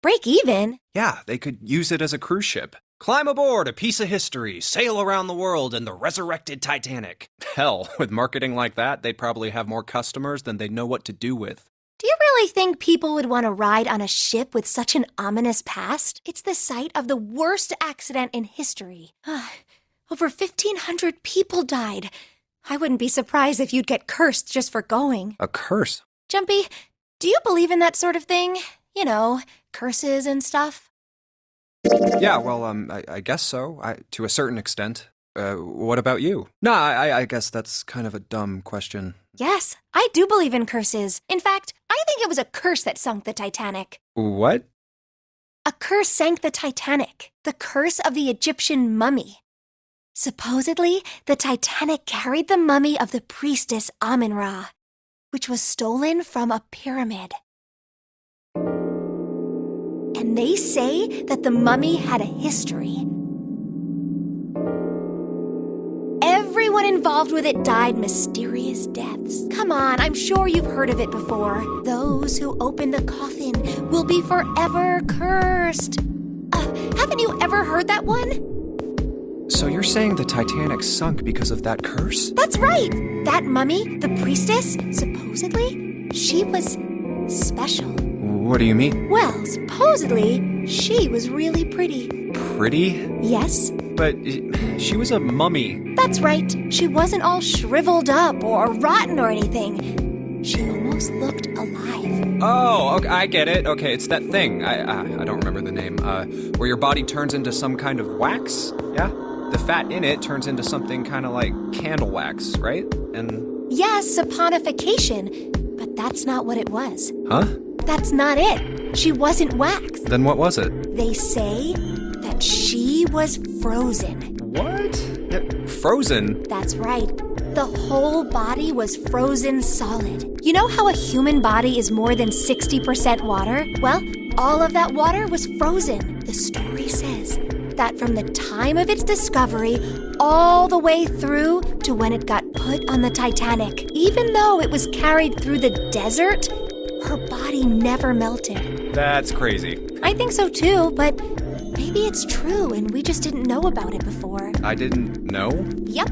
Break even? Yeah, they could use it as a cruise ship. Climb aboard a piece of history, sail around the world in the resurrected Titanic. Hell, with marketing like that, they'd probably have more customers than they'd know what to do with. Do you really think people would want to ride on a ship with such an ominous past? It's the site of the worst accident in history. Over 1,500 people died. I wouldn't be surprised if you'd get cursed just for going. A curse? Jumpy, do you believe in that sort of thing? You know, curses and stuff? Yeah, well, I guess so, to a certain extent. What about you? Nah, I guess that's kind of a dumb question. Yes, I do believe in curses. In fact, I think it was a curse that sunk the Titanic. What? A curse sank the Titanic. The curse of the Egyptian mummy. Supposedly, the Titanic carried the mummy of the priestess Amun-Ra, which was stolen from a pyramid. And they say that the mummy had a history. Everyone involved with it died mysterious deaths. Come on, I'm sure you've heard of it before. Those who open the coffin will be forever cursed. Haven't you ever heard that one? So you're saying the Titanic sunk because of that curse? That's right! That mummy, the priestess, supposedly, she was special. What do you mean? Well, supposedly, she was really pretty. Pretty? Yes. But she was a mummy. That's right. She wasn't all shriveled up or rotten or anything. She almost looked alive. Oh, okay, I get it. Okay, it's that thing. I don't remember the name. Where your body turns into some kind of wax? Yeah? The fat in it turns into something kind of like candle wax, right? And yes, saponification. But that's not what it was. Huh? That's not it. She wasn't wax. Then what was it? They say that she was frozen. What? Frozen? That's right. The whole body was frozen solid. You know how a human body is more than 60% water? Well, all of that water was frozen. The story says that from the time of its discovery all the way through to when it got put on the Titanic, even though it was carried through the desert, her body never melted. That's crazy. I think so too, but maybe it's true and we just didn't know about it before. I didn't know? Yep.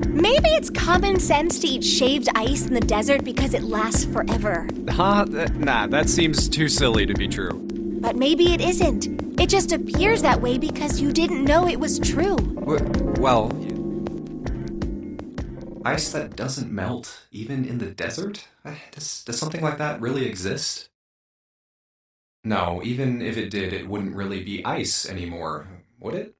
Maybe it's common sense to eat shaved ice in the desert because it lasts forever. Huh? Nah, that seems too silly to be true. But maybe it isn't. It just appears that way because you didn't know it was true. Well, ice that doesn't melt, even in the desert? Does something like that really exist? No, even if it did, it wouldn't really be ice anymore, would it?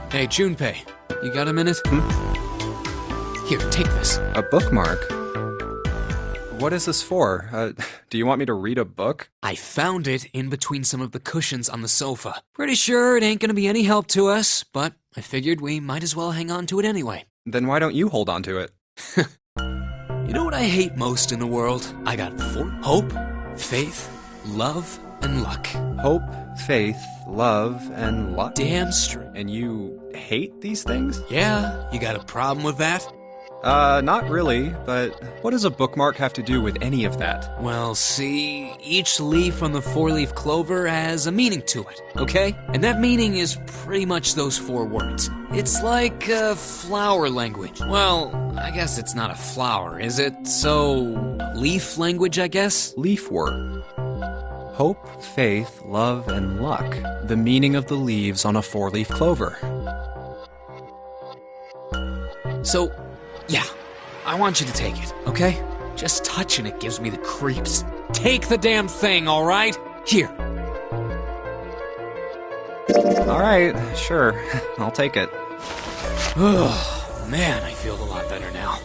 Hey, Junpei, you got a minute? Here, take this. A bookmark? What is this for? Do you want me to read a book? I found it in between some of the cushions on the sofa. Pretty sure it ain't gonna be any help to us, but I figured we might as well hang on to it anyway. Then why don't you hold on to it? You know what I hate most in the world? I got 4: hope, faith, love, and luck. Hope, faith, love, and luck? Damn straight. And you hate these things? Yeah, you got a problem with that? Not really, but what does a bookmark have to do with any of that? Well, see, each leaf on the 4-leaf clover has a meaning to it, okay? And that meaning is pretty much those 4 words. It's like flower language. Well, I guess it's not a flower, is it? So, leaf language, I guess? Leaf word. Hope, faith, love, and luck. The meaning of the leaves on a 4-leaf clover. So, yeah, I want you to take it, okay? Just touching it gives me the creeps. Take the damn thing, all right? Here. All right, sure. I'll take it. Oh, man, I feel a lot better now.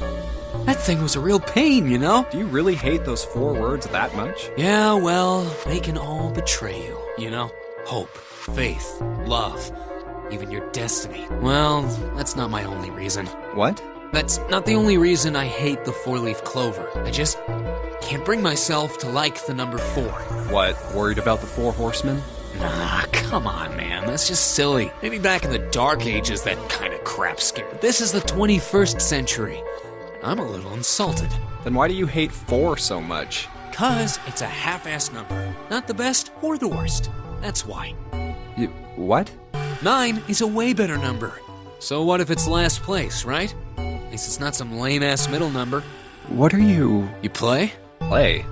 That thing was a real pain, you know? Do you really hate those 4 words that much? Yeah, well, they can all betray you, you know? Hope, faith, love, even your destiny. Well, that's not my only reason. What? That's not the only reason I hate the 4-leaf clover. I just can't bring myself to like the number 4. What, worried about the 4 horsemen? Nah, come on, man. That's just silly. Maybe back in the Dark Ages, that kind of crap scared. This is the 21st century. I'm a little insulted. Then why do you hate 4 so much? 'Cause it's a half-ass number. Not the best or the worst. That's why. What? 9 is a way better number. So what if it's last place, right? At least it's not some lame-ass middle number. What are you... You play? Play?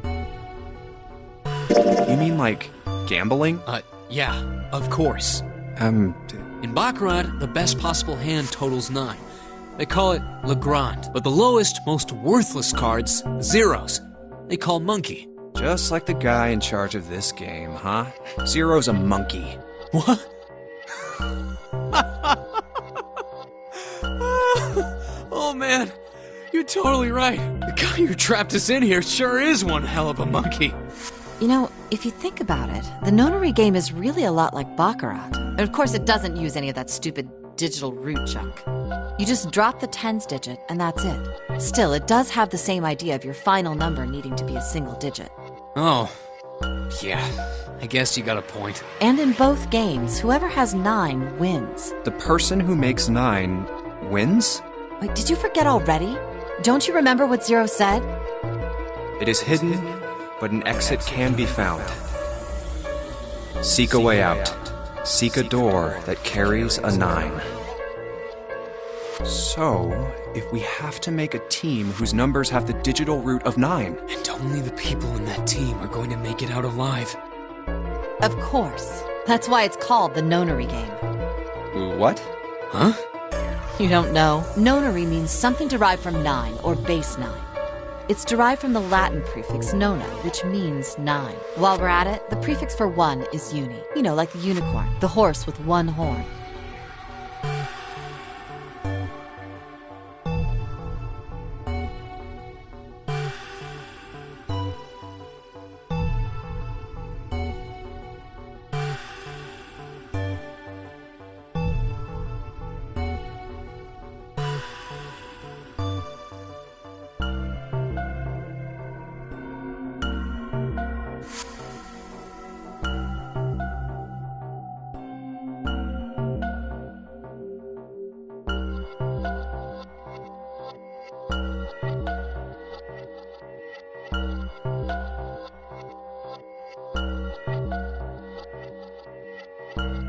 You mean like gambling? Yeah, of course. In Baccarat, the best possible hand totals 9. They call it Legrand. But the lowest, most worthless cards, zeros, they call monkey. Just like the guy in charge of this game, huh? Zero's a monkey. What? Oh man, you're totally right. The guy who trapped us in here sure is one hell of a monkey. You know, if you think about it, the Nonary game is really a lot like Baccarat. And of course, it doesn't use any of that stupid digital root junk. You just drop the tens digit, and that's it. Still, it does have the same idea of your final number needing to be a single digit. Oh, yeah, I guess you got a point. And in both games, whoever has 9 wins. The person who makes 9 wins? Wait, did you forget already? Don't you remember what Zero said? It is hidden, but an exit can be found. Seek a way out. Seek a door that carries a 9. So, if we have to make a team whose numbers have the digital root of 9... And only the people in that team are going to make it out alive. Of course. That's why it's called the Nonary game. What? Huh? You don't know? Nonary means something derived from 9, or base 9. It's derived from the Latin prefix nona, which means 9. While we're at it, the prefix for 1 is uni. You know, like the unicorn, the horse with 1 horn.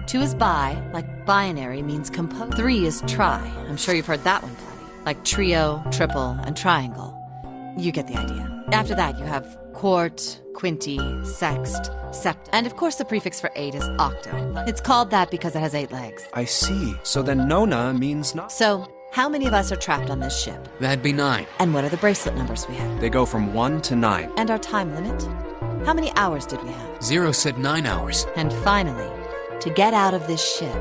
Two is bi, like binary means compose. 3 is tri. I'm sure you've heard that one plenty. Like trio, triple, and triangle. You get the idea. After that, you have quart, quinty, sext, sept, and of course the prefix for 8 is octo. It's called that because it has 8 legs. I see. So then nona means not... So, how many of us are trapped on this ship? That'd be 9. And what are the bracelet numbers we have? They go from 1 to 9. And our time limit? How many hours did we have? Zero said 9 hours. And finally, to get out of this ship,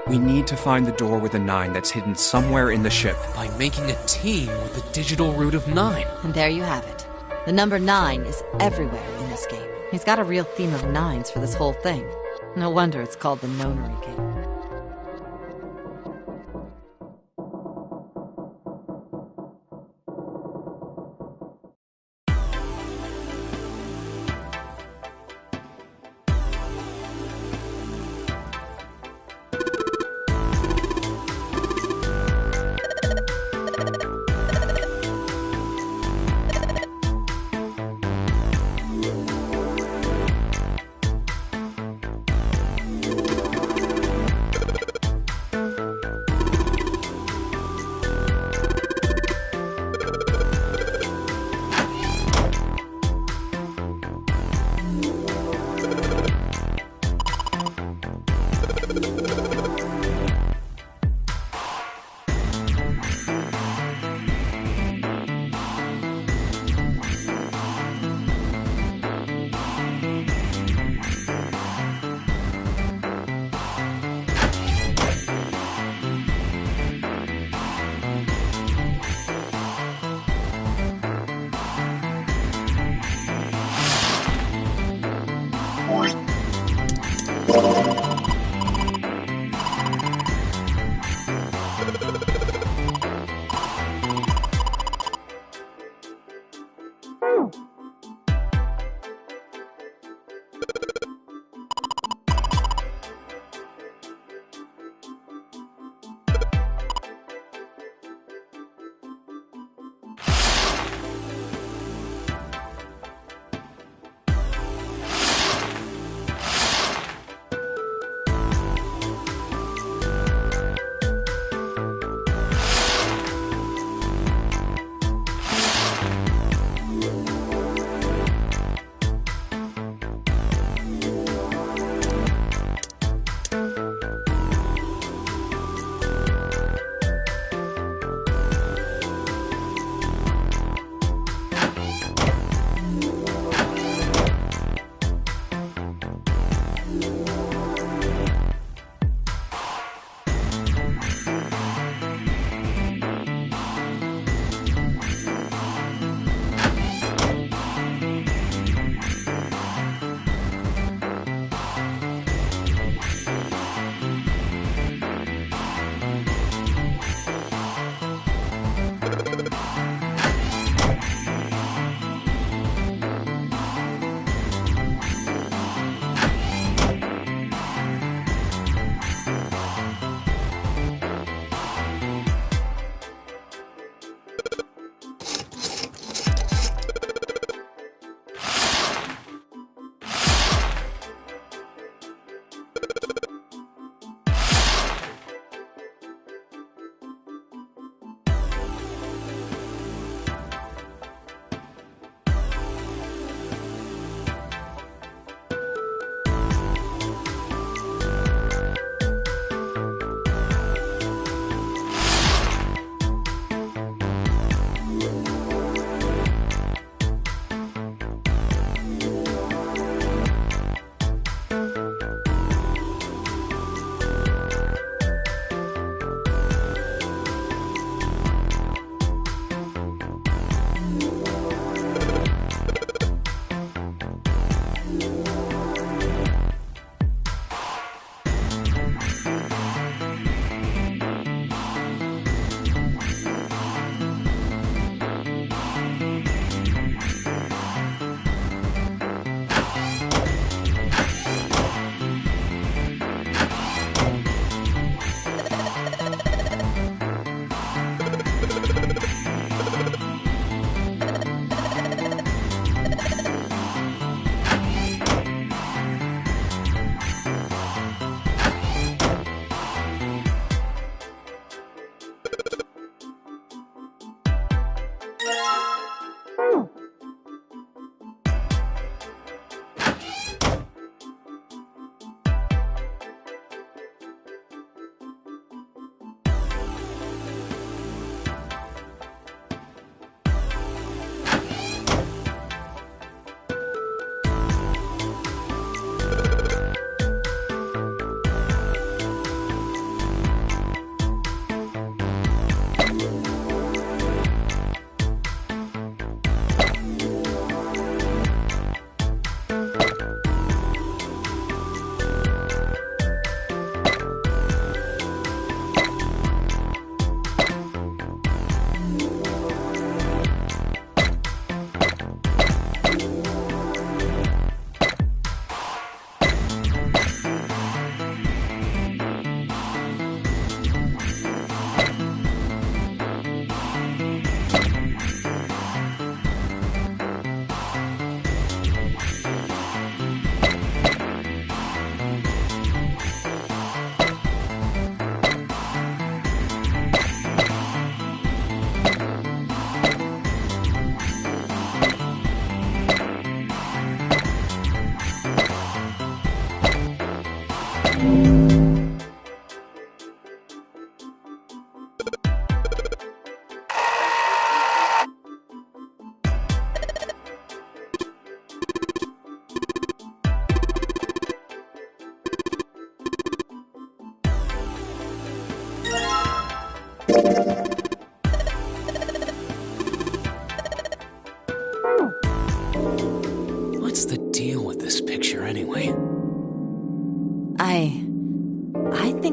we need to find the door with a 9 that's hidden somewhere in the ship. By making a team with the digital root of 9. And there you have it. The number 9 is everywhere in this game. He's got a real theme of 9s for this whole thing. No wonder it's called the Nonary game.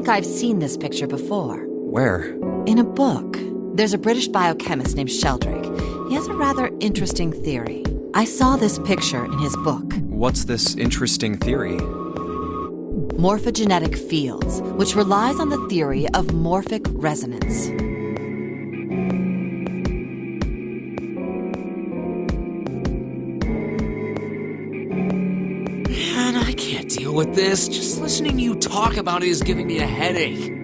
think I've seen this picture before. Where? In a book. There's a British biochemist named Sheldrake. He has a rather interesting theory. I saw this picture in his book. What's this interesting theory? Morphogenetic fields, which relies on the theory of morphic resonance. Man, I can't deal with this. Just listening to you talk about it is giving me a headache.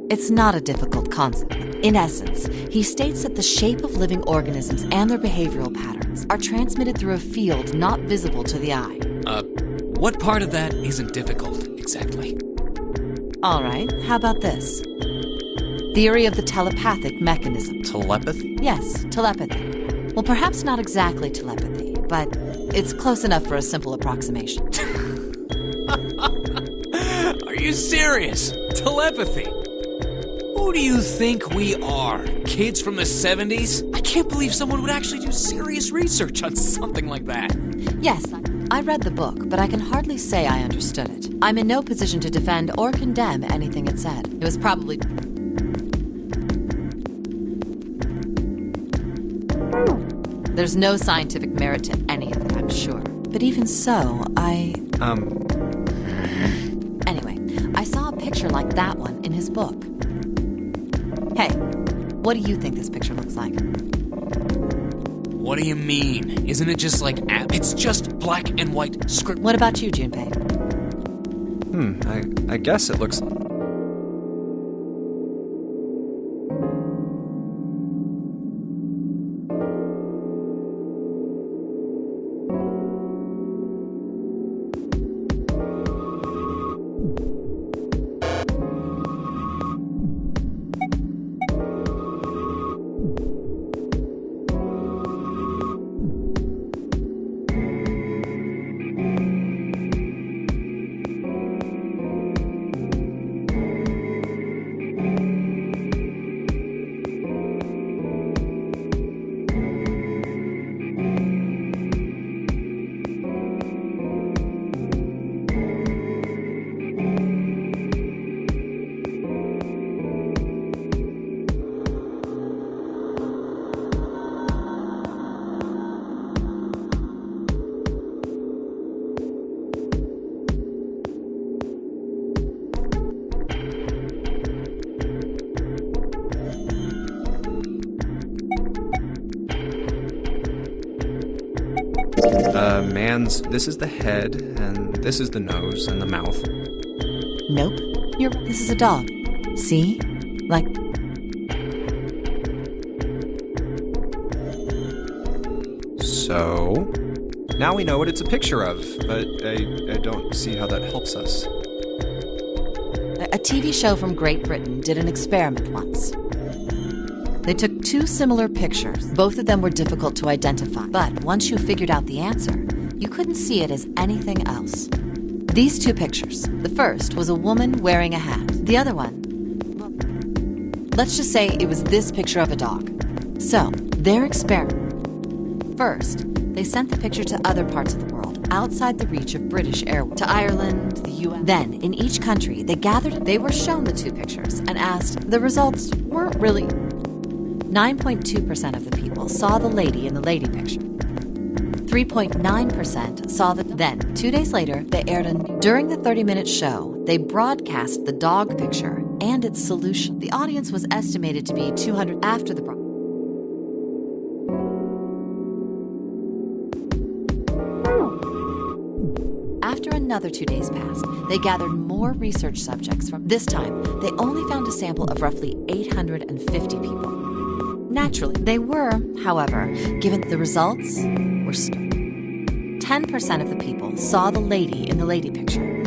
It's not a difficult concept. In essence, he states that the shape of living organisms and their behavioral patterns are transmitted through a field not visible to the eye. What part of that isn't difficult, exactly? All right, how about this? Theory of the telepathic mechanism. Telepathy? Yes, telepathy. Well, perhaps not exactly telepathy, but it's close enough for a simple approximation. Are you serious? Telepathy? Who do you think we are? Kids from the 70s? I can't believe someone would actually do serious research on something like that. Yes, I read the book, but I can hardly say I understood it. I'm in no position to defend or condemn anything it said. It was probably... There's no scientific merit to any of it, I'm sure. But even so, Anyway, I saw a picture like that one in his book. Hey, what do you think this picture looks like? What do you mean? Isn't it just like... It's just black and white script... What about you, Junpei? I guess it looks... This is the head, and this is the nose and the mouth. Nope. This is a dog. See? Like... So... Now we know what it's a picture of, but I don't see how that helps us. A TV show from Great Britain did an experiment once. They took two similar pictures. Both of them were difficult to identify, but once you figured out the answer, you couldn't see it as anything else. These two pictures. The first was a woman wearing a hat. The other one, well, let's just say it was this picture of a dog. So, their experiment. First, they sent the picture to other parts of the world, outside the reach of British airwaves, to Ireland, the US. Then, in each country, they were shown the two pictures and asked. The results weren't really... 9.2% of the people saw the lady in the lady picture. 3.9% saw the... Then, 2 days later, they aired during the 30-minute show, they broadcast the dog picture and its solution. The audience was estimated to be 200 after the... After another 2 days passed, they gathered more research subjects from... This time, they only found a sample of roughly 850 people. Naturally, they were, however, given the results were 10% of the people saw the lady in the lady picture.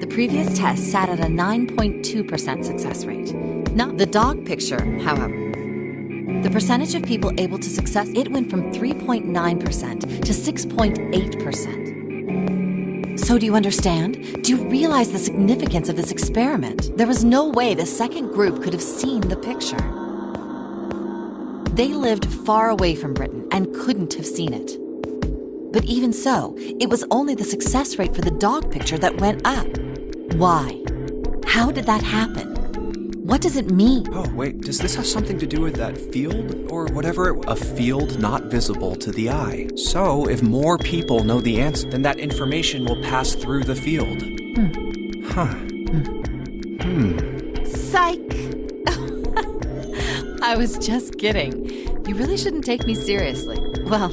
The previous test sat at a 9.2% success rate. Not the dog picture, however. The percentage of people able to success, it went from 3.9% to 6.8%. So do you understand? Do you realize the significance of this experiment? There was no way the second group could have seen the picture. They lived far away from Britain and couldn't have seen it. But even so, it was only the success rate for the dog picture that went up. Why? How did that happen? What does it mean? Oh, wait, does this have something to do with that field? Or whatever a field not visible to the eye. So, if more people know the answer, then that information will pass through the field. Psych! I was just kidding. You really shouldn't take me seriously. Well,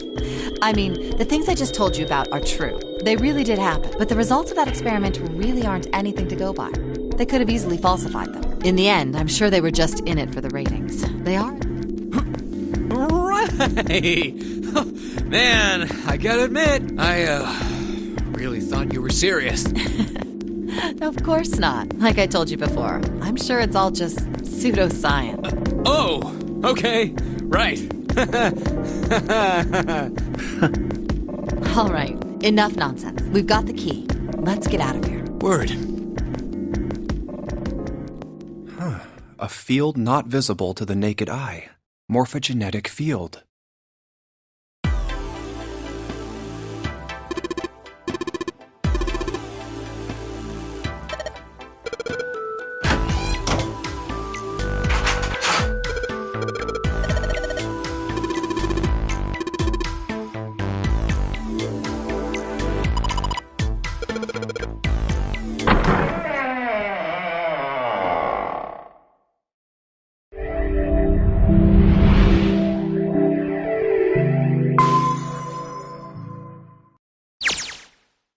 I mean, the things I just told you about are true. They really did happen. But the results of that experiment really aren't anything to go by. They could have easily falsified them. In the end, I'm sure they were just in it for the ratings. They are. Right! Man, I gotta admit, I really thought you were serious. Of course not. Like I told you before, I'm sure it's all just pseudoscience. Oh, okay, right. All right, enough nonsense. We've got the key. Let's get out of here. Word. A field not visible to the naked eye. Morphogenetic field.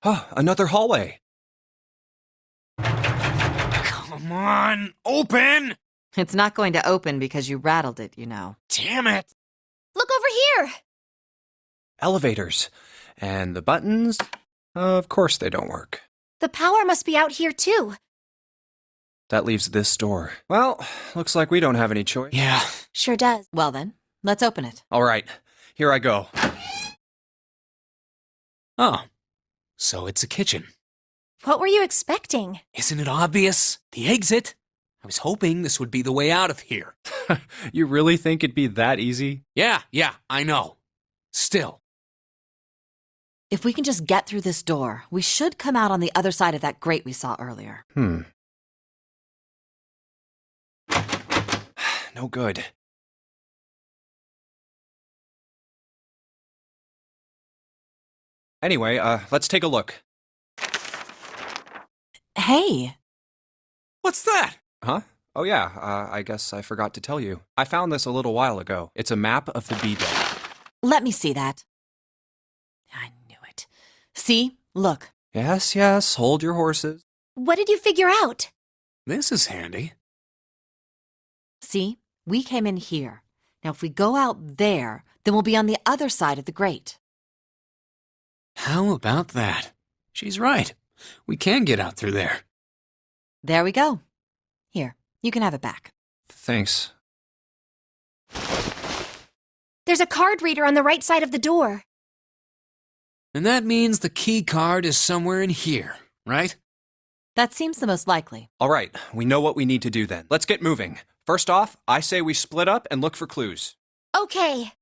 Oh, another hallway. Come on, open! It's not going to open because you rattled it, you know. Damn it! Look over here! Elevators. And the buttons? Of course they don't work. The power must be out here too. That leaves this door. Well, looks like we don't have any choice. Yeah. Sure does. Well then, let's open it. All right, here I go. Oh, so it's a kitchen. What were you expecting? Isn't it obvious? The exit. I was hoping this would be the way out of here. You really think it'd be that easy? Yeah, I know. Still. If we can just get through this door, we should come out on the other side of that grate we saw earlier. No good. Anyway, let's take a look. Hey! What's that? Huh? Oh yeah, I guess I forgot to tell you. I found this a little while ago. It's a map of the B-Day. Let me see that. I knew it. See? Look. Yes, hold your horses. What did you figure out? This is handy. See? We came in here. Now if we go out there, then we'll be on the other side of the grate. How about that? She's right. We can get out through there. There we go. Here, you can have it back. Thanks. There's a card reader on the right side of the door. And that means the key card is somewhere in here, right? That seems the most likely. All right, we know what we need to do then. Let's get moving. First off, I say we split up and look for clues. Okay.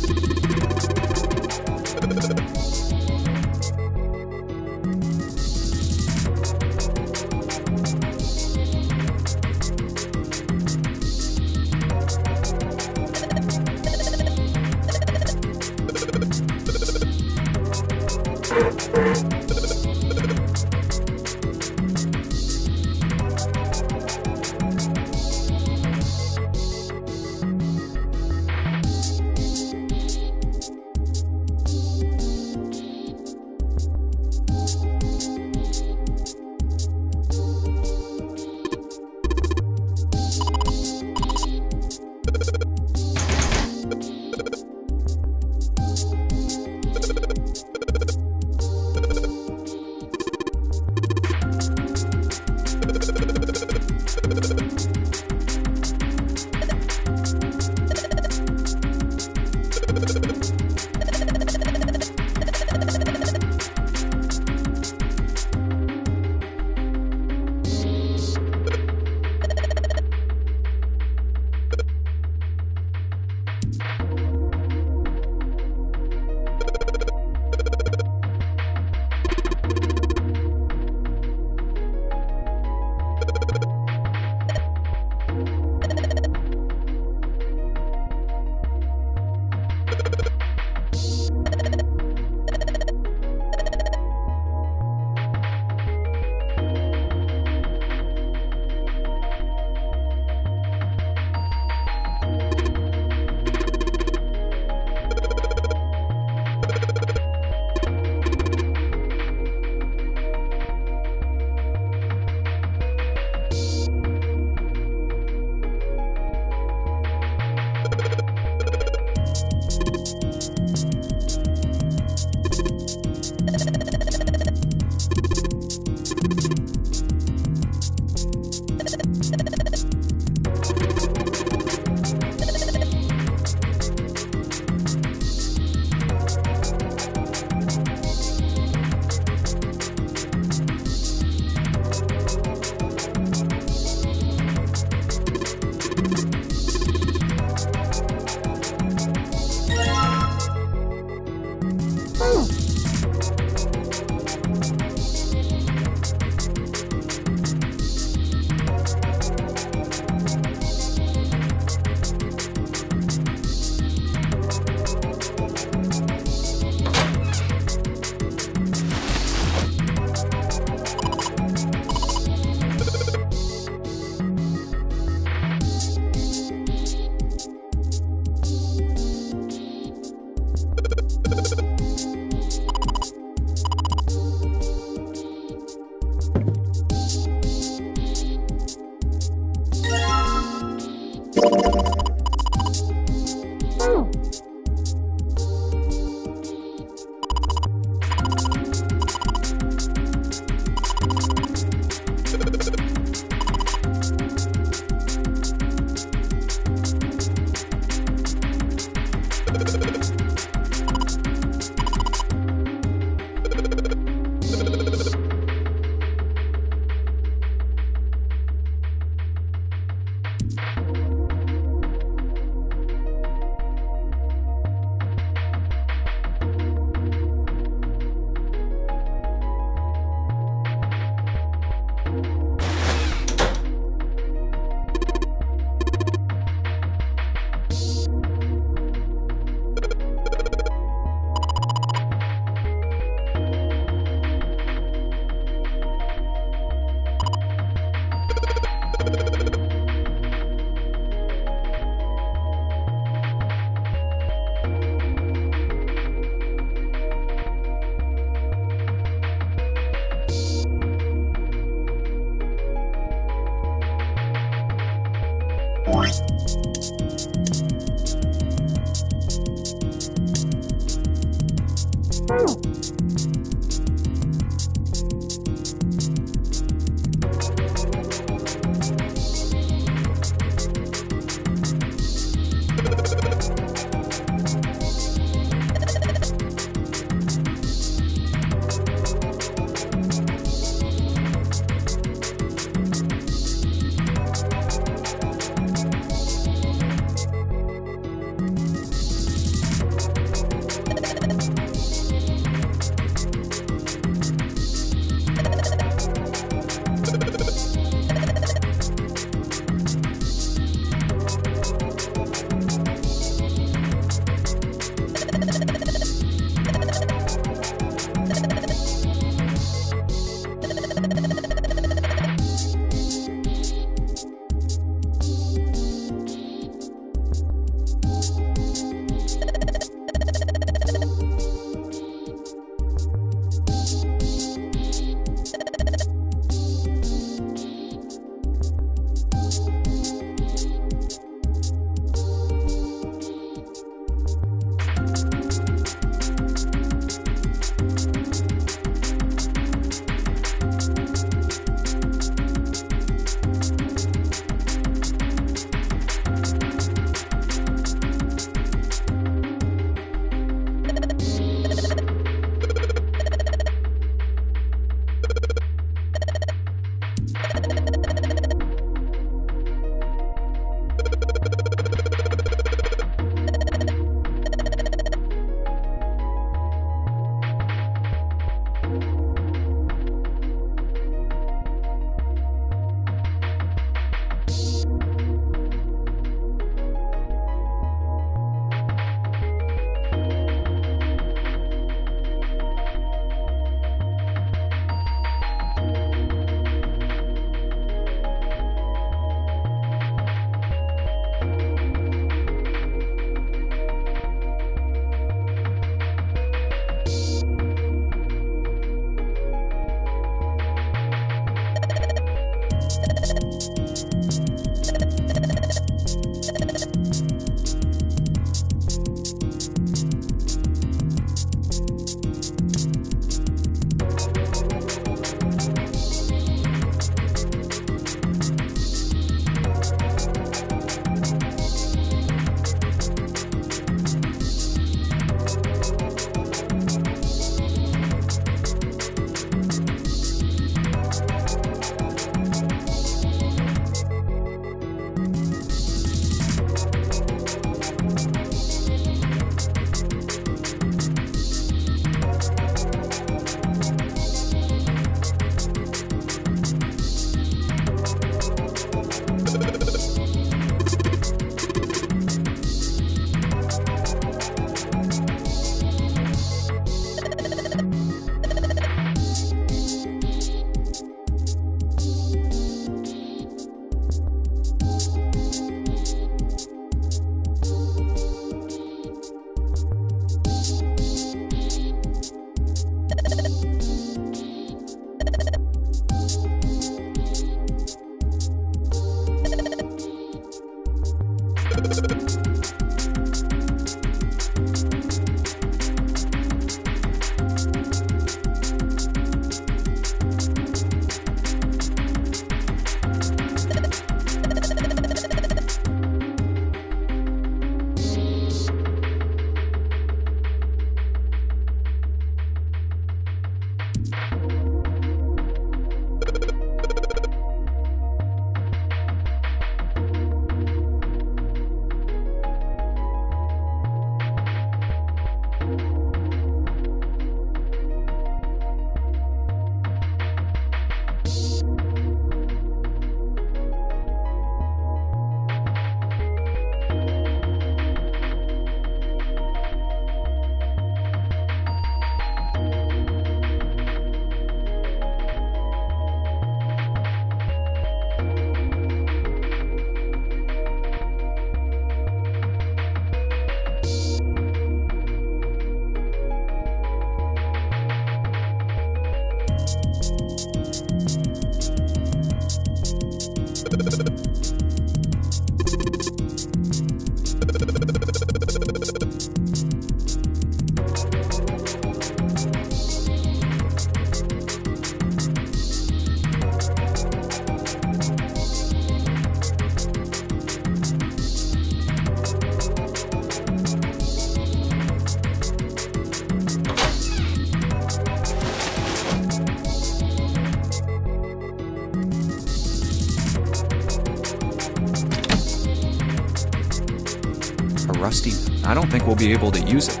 A rusty... I don't think we'll be able to use it.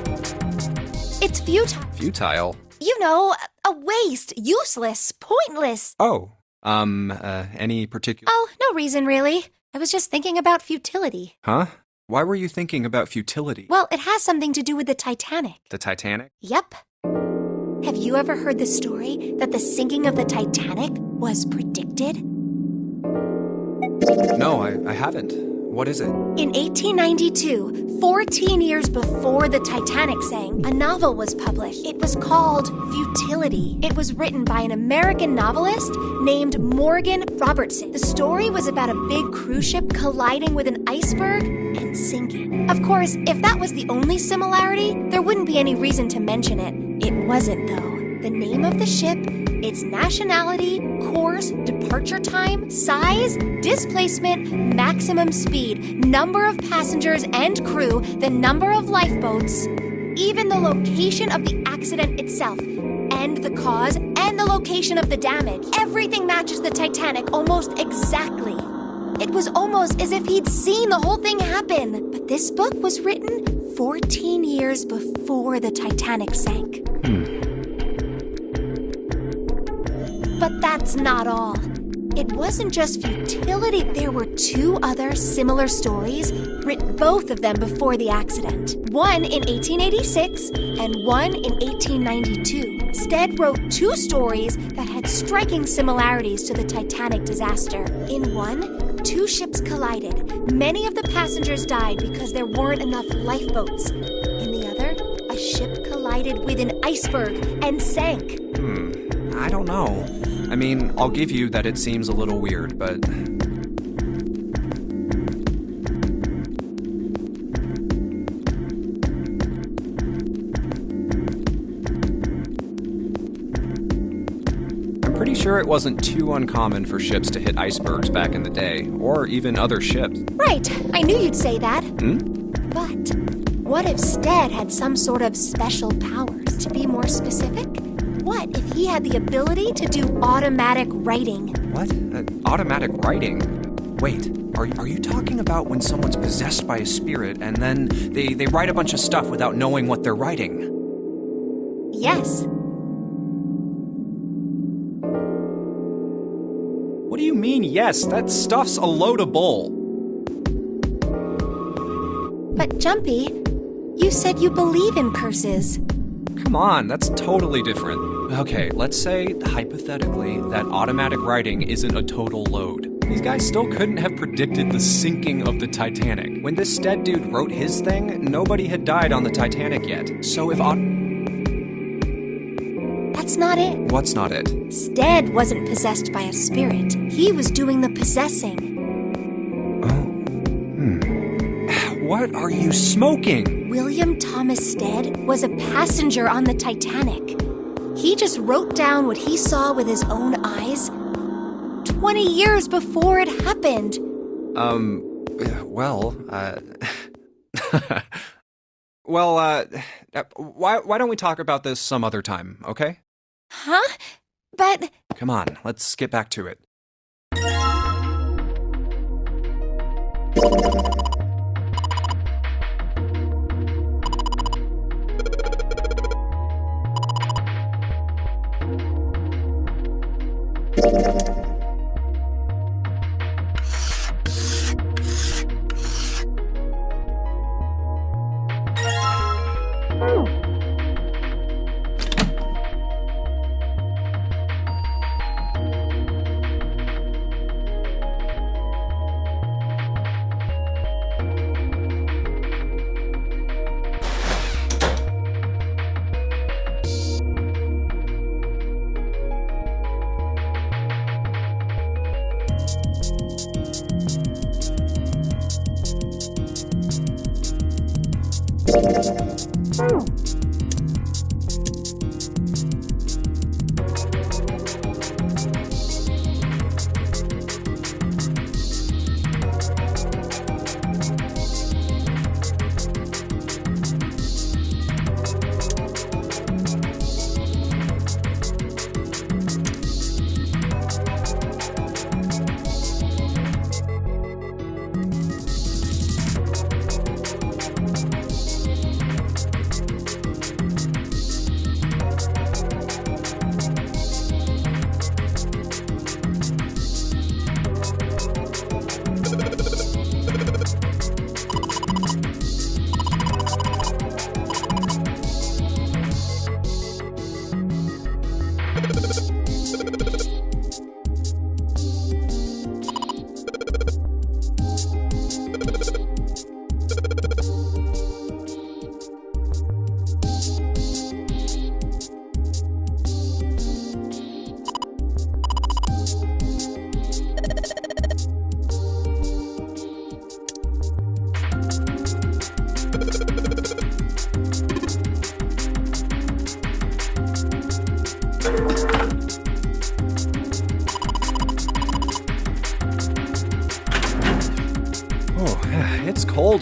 It's futile. Futile? You know, a waste, useless, pointless. Oh, any particular... Oh, no reason really. I was just thinking about futility. Huh? Why were you thinking about futility? Well, it has something to do with the Titanic. The Titanic? Yep. Have you ever heard the story that the sinking of the Titanic was predicted? No, I haven't. What is it? In 1892, 14 years before the Titanic sank, a novel was published. It was called Futility. It was written by an American novelist named Morgan Robertson. The story was about a big cruise ship colliding with an iceberg and sinking. Of course, if that was the only similarity, there wouldn't be any reason to mention it. It wasn't, though. The name of the ship, its nationality, course, departure time, size, displacement, maximum speed, number of passengers and crew, the number of lifeboats, even the location of the accident itself, and the cause and the location of the damage. Everything matches the Titanic almost exactly. It was almost as if he'd seen the whole thing happen. But this book was written 14 years before the Titanic sank. But that's not all. It wasn't just futility. There were two other similar stories, written both of them before the accident. One in 1886 and one in 1892. Stead wrote two stories that had striking similarities to the Titanic disaster. In one, two ships collided. Many of the passengers died because there weren't enough lifeboats. In the other, a ship collided with an iceberg and sank. I don't know. I mean, I'll give you that it seems a little weird, but... I'm pretty sure it wasn't too uncommon for ships to hit icebergs back in the day, or even other ships. Right, I knew you'd say that. But what if Stead had some sort of special powers? To be more specific, what if he had the ability to do automatic writing? What? Automatic writing? Wait, are you talking about when someone's possessed by a spirit and then they write a bunch of stuff without knowing what they're writing? Yes. What do you mean, yes? That stuff's a load of bull. But Jumpy, you said you believe in curses. Come on, that's totally different. Okay, let's say, hypothetically, that automatic writing isn't a total load. These guys still couldn't have predicted the sinking of the Titanic. When this Stead dude wrote his thing, nobody had died on the Titanic yet. So if That's not it. What's not it? Stead wasn't possessed by a spirit. He was doing the possessing. What are you smoking? William Thomas Stead was a passenger on the Titanic. He just wrote down what he saw with his own eyes 20 years before it happened. Why don't we talk about this some other time, okay? Huh? But... Come on, let's get back to it.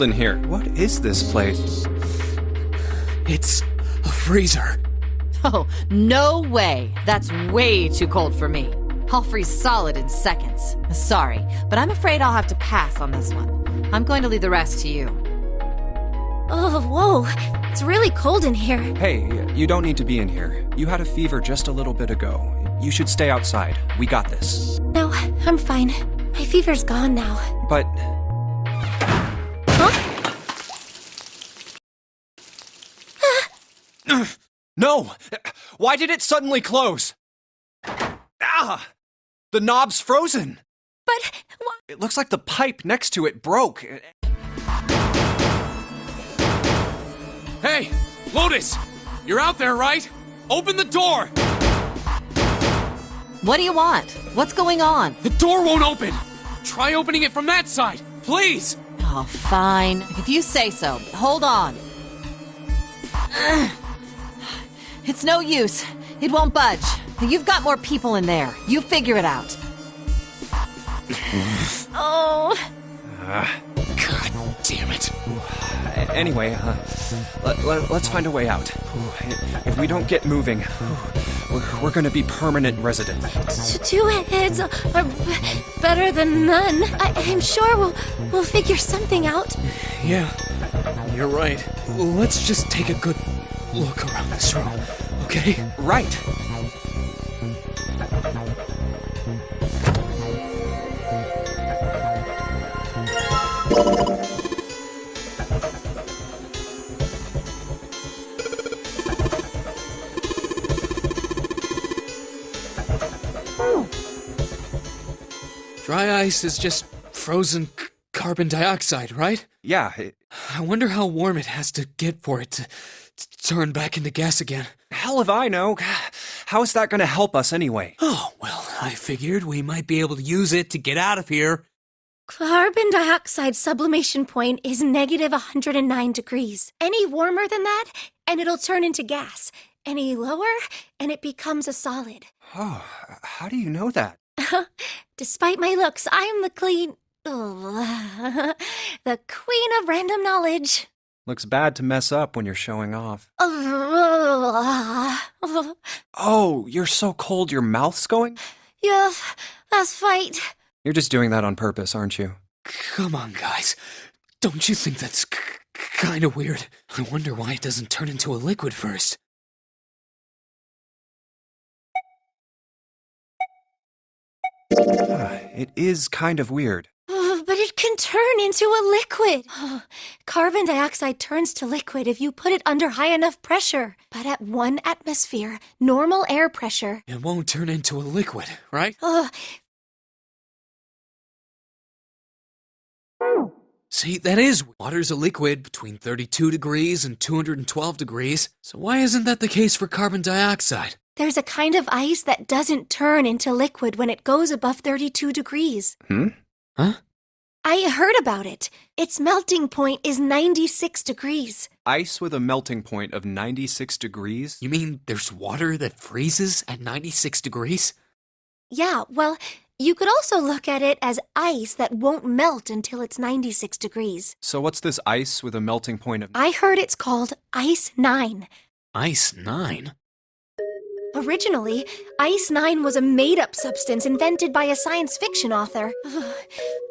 cold in here. What is this place? It's a freezer. Oh, no way. That's way too cold for me. I'll freeze solid in seconds. Sorry, but I'm afraid I'll have to pass on this one. I'm going to leave the rest to you. Oh, whoa. It's really cold in here. Hey, you don't need to be in here. You had a fever just a little bit ago. You should stay outside. We got this. No, I'm fine. My fever's gone now. But... Huh? No! Why did it suddenly close? Ah! The knob's frozen! But... what? It looks like the pipe next to it broke. Hey, Lotus! You're out there, right? Open the door! What do you want? What's going on? The door won't open! Try opening it from that side, please! Oh, fine. If you say so. Hold on. It's no use. It won't budge. You've got more people in there. You figure it out. Oh. God damn it. Anyway, let's find a way out. If we don't get moving, we're gonna be permanent residents. Two heads are better than none. I'm sure we'll figure something out. Yeah, you're right. Let's just take a good look around this room, okay? Right. Dry ice is just frozen carbon dioxide, right? Yeah. I wonder how warm it has to get for it to turn back into gas again. Hell if I know. How is that gonna help us anyway? Oh, well, I figured we might be able to use it to get out of here. Carbon dioxide sublimation point is negative 109 degrees. Any warmer than that, and it'll turn into gas. Any lower, and it becomes a solid. Oh, how do you know that? Despite my looks, I'm the the queen of random knowledge. Looks bad to mess up when you're showing off. Oh, you're so cold your mouth's going? Yes, that's right. You're just doing that on purpose, aren't you? Come on, guys. Don't you think that's kind of weird? I wonder why it doesn't turn into a liquid first. It is kind of weird. But it can turn into a liquid. Carbon dioxide turns to liquid if you put it under high enough pressure. But at 1 atmosphere, normal air pressure... It won't turn into a liquid, right? See, that is... Water's a liquid between 32 degrees and 212 degrees. So why isn't that the case for carbon dioxide? There's a kind of ice that doesn't turn into liquid when it goes above 32 degrees. Huh? I heard about it. Its melting point is 96 degrees. Ice with a melting point of 96 degrees? You mean there's water that freezes at 96 degrees? Yeah, well, you could also look at it as ice that won't melt until it's 96 degrees. So what's this ice with a melting point of... I heard it's called Ice 9. Ice 9? Originally, Ice 9 was a made-up substance invented by a science fiction author.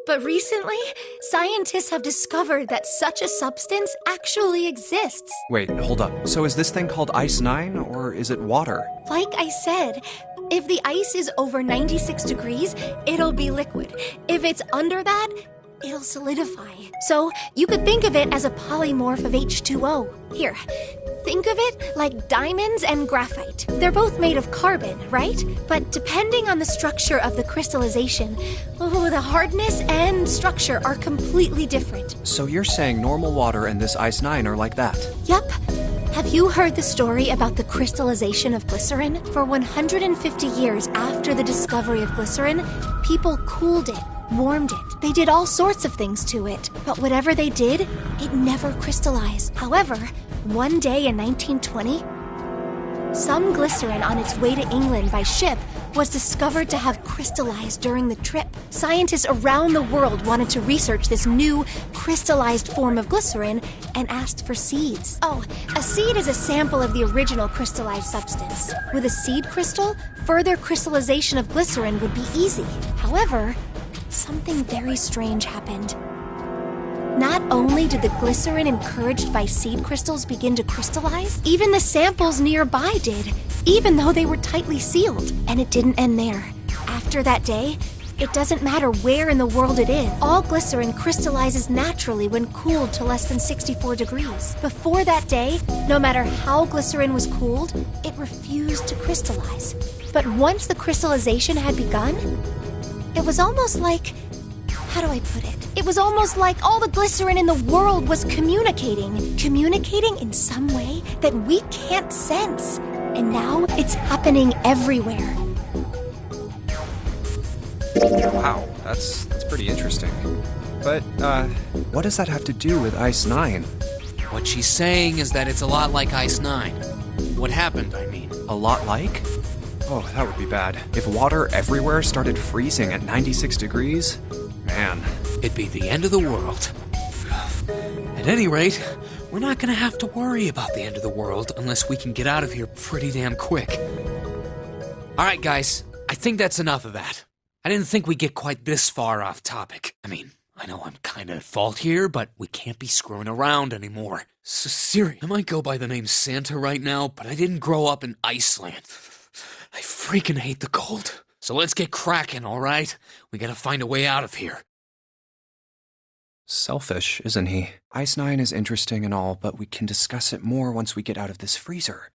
But recently, scientists have discovered that such a substance actually exists. Wait, hold up. So is this thing called Ice 9, or is it water? Like I said, if the ice is over 96 degrees, it'll be liquid. If it's under that, it'll solidify. So you could think of it as a polymorph of H2O. Here, think of it like diamonds and graphite. They're both made of carbon, right? But depending on the structure of the crystallization, the hardness and structure are completely different. So you're saying normal water and this Ice 9 are like that? Yep. Have you heard the story about the crystallization of glycerin? For 150 years after the discovery of glycerin, people cooled it, warmed it. They did all sorts of things to it. But whatever they did, it never crystallized. However, one day in 1920, some glycerin on its way to England by ship was discovered to have crystallized during the trip. Scientists around the world wanted to research this new crystallized form of glycerin and asked for seeds. Oh, a seed is a sample of the original crystallized substance. With a seed crystal, further crystallization of glycerin would be easy. However, something very strange happened. Not only did the glycerin encouraged by seed crystals begin to crystallize, even the samples nearby did, even though they were tightly sealed. And it didn't end there. After that day, it doesn't matter where in the world it is, all glycerin crystallizes naturally when cooled to less than 64 degrees. Before that day, no matter how glycerin was cooled, it refused to crystallize. But once the crystallization had begun, it was almost like... how do I put it? It was almost like all the glycerin in the world was communicating in some way that we can't sense. And now it's happening everywhere. Wow, that's pretty interesting. But, what does that have to do with Ice 9? What she's saying is that it's a lot like Ice 9. What happened, I mean. A lot like? Oh, that would be bad. If water everywhere started freezing at 96 degrees... man. It'd be the end of the world. At any rate, we're not gonna have to worry about the end of the world unless we can get out of here pretty damn quick. Alright, guys, I think that's enough of that. I didn't think we'd get quite this far off topic. I mean, I know I'm kinda at fault here, but we can't be screwing around anymore. So, Siri, I might go by the name Santa right now, but I didn't grow up in Iceland. I freaking hate the cold. So let's get cracking, alright? We gotta find a way out of here. Selfish, isn't he? Ice 9 is interesting and all, but we can discuss it more once we get out of this freezer.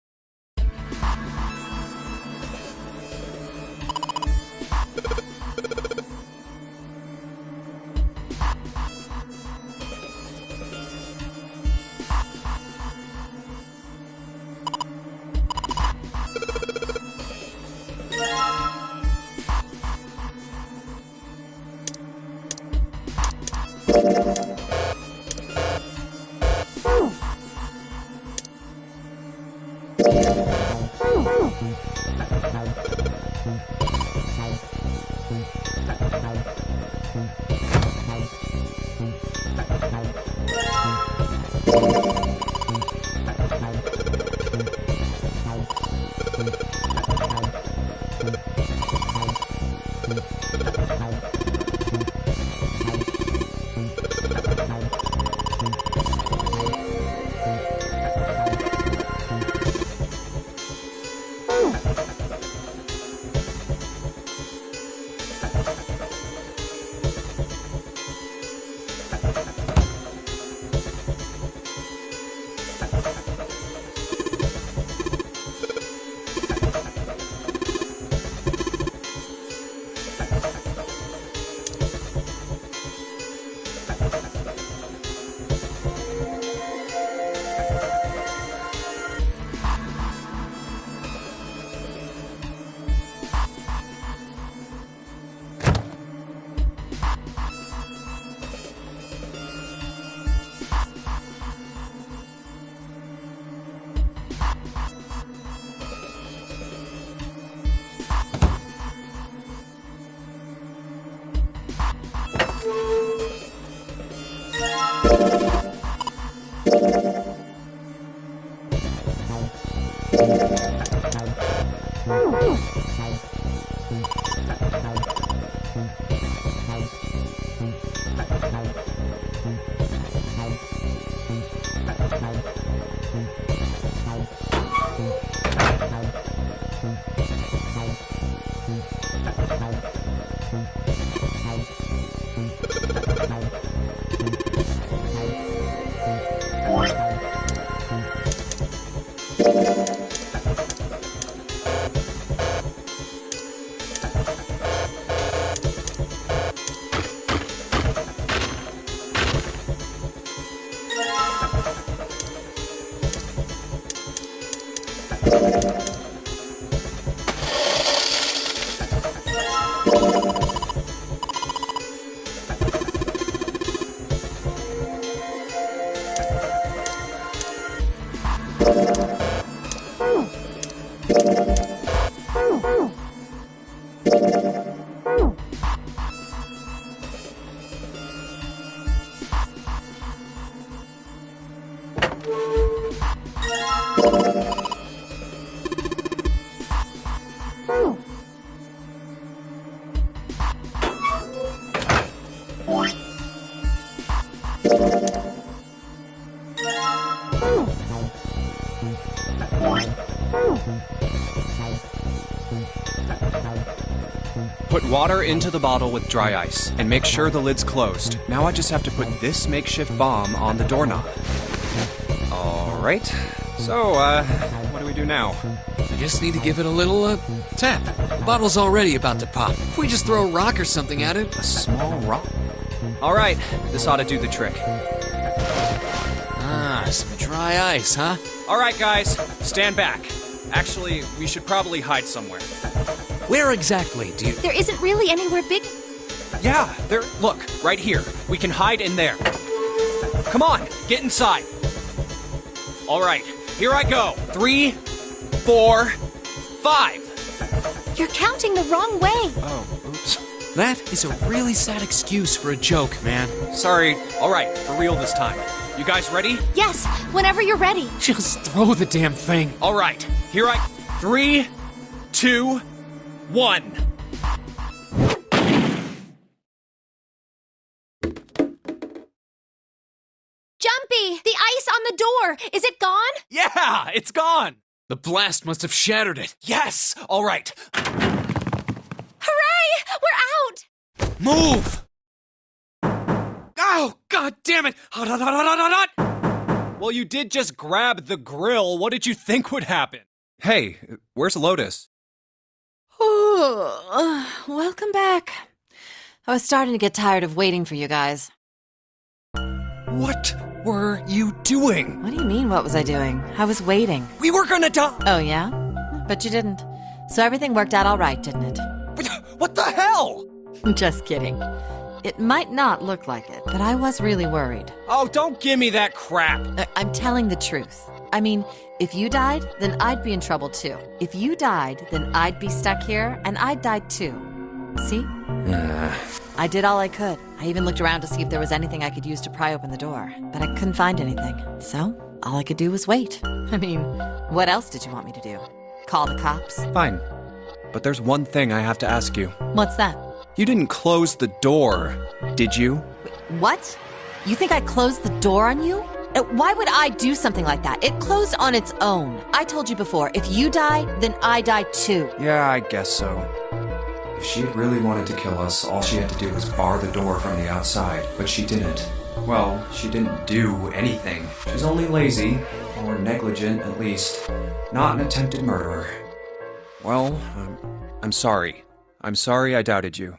Put water into the bottle with dry ice, and make sure the lid's closed. Now I just have to put this makeshift bomb on the doorknob. Alright, so, what do we do now? I just need to give it a little, tap. The bottle's already about to pop. If we just throw a rock or something at it... A small rock? Alright, this ought to do the trick. Ah, some dry ice, huh? Alright, guys, stand back. Actually, we should probably hide somewhere. Where exactly do you... There isn't really anywhere big... Yeah, there. Look, right here. We can hide in there. Come on, get inside. All right, here I go. 3, 4, 5. You're counting the wrong way. Oh, oops. That is a really sad excuse for a joke, man. Sorry. All right, for real this time. You guys ready? Yes, whenever you're ready. Just throw the damn thing. All right, here I... 3, 2, 1. Jumpy, the ice on the door. Is it gone? Yeah, it's gone. The blast must have shattered it. Yes. All right. Hooray! We're out! Move! Oh, god damn it! Hot, hot, hot, hot, hot, hot! Well, you did just grab the grill. What did you think would happen? Hey, where's Lotus? Welcome back. I was starting to get tired of waiting for you guys. What were you doing? What do you mean, what was I doing? I was waiting. We were gonna die! Oh, yeah? But you didn't. So everything worked out all right, didn't it? What the hell? Just kidding. It might not look like it, but I was really worried. Oh, don't give me that crap. I'm telling the truth. I mean, if you died, then I'd be in trouble too. If you died, then I'd be stuck here, and I'd die too. See? I did all I could. I even looked around to see if there was anything I could use to pry open the door, but I couldn't find anything. So, all I could do was wait. I mean, what else did you want me to do? Call the cops? Fine. But there's one thing I have to ask you. What's that? You didn't close the door, did you? What? You think I closed the door on you? Why would I do something like that? It closed on its own. I told you before, if you die, then I die too. Yeah, I guess so. If she really wanted to kill us, all she had to do was bar the door from the outside, but she didn't. Well, she didn't do anything. She's only lazy, or negligent at least, not an attempted murderer. Well, I'm sorry. I'm sorry I doubted you.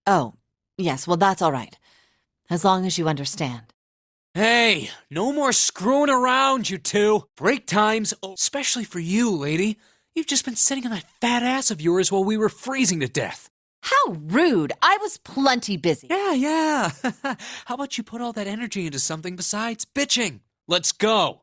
Oh, yes, well that's all right. As long as you understand. Hey, no more screwing around, you two. Break time's, especially for you, lady. You've just been sitting on that fat ass of yours while we were freezing to death. How rude! I was plenty busy. Yeah. How about you put all that energy into something besides bitching? Let's go.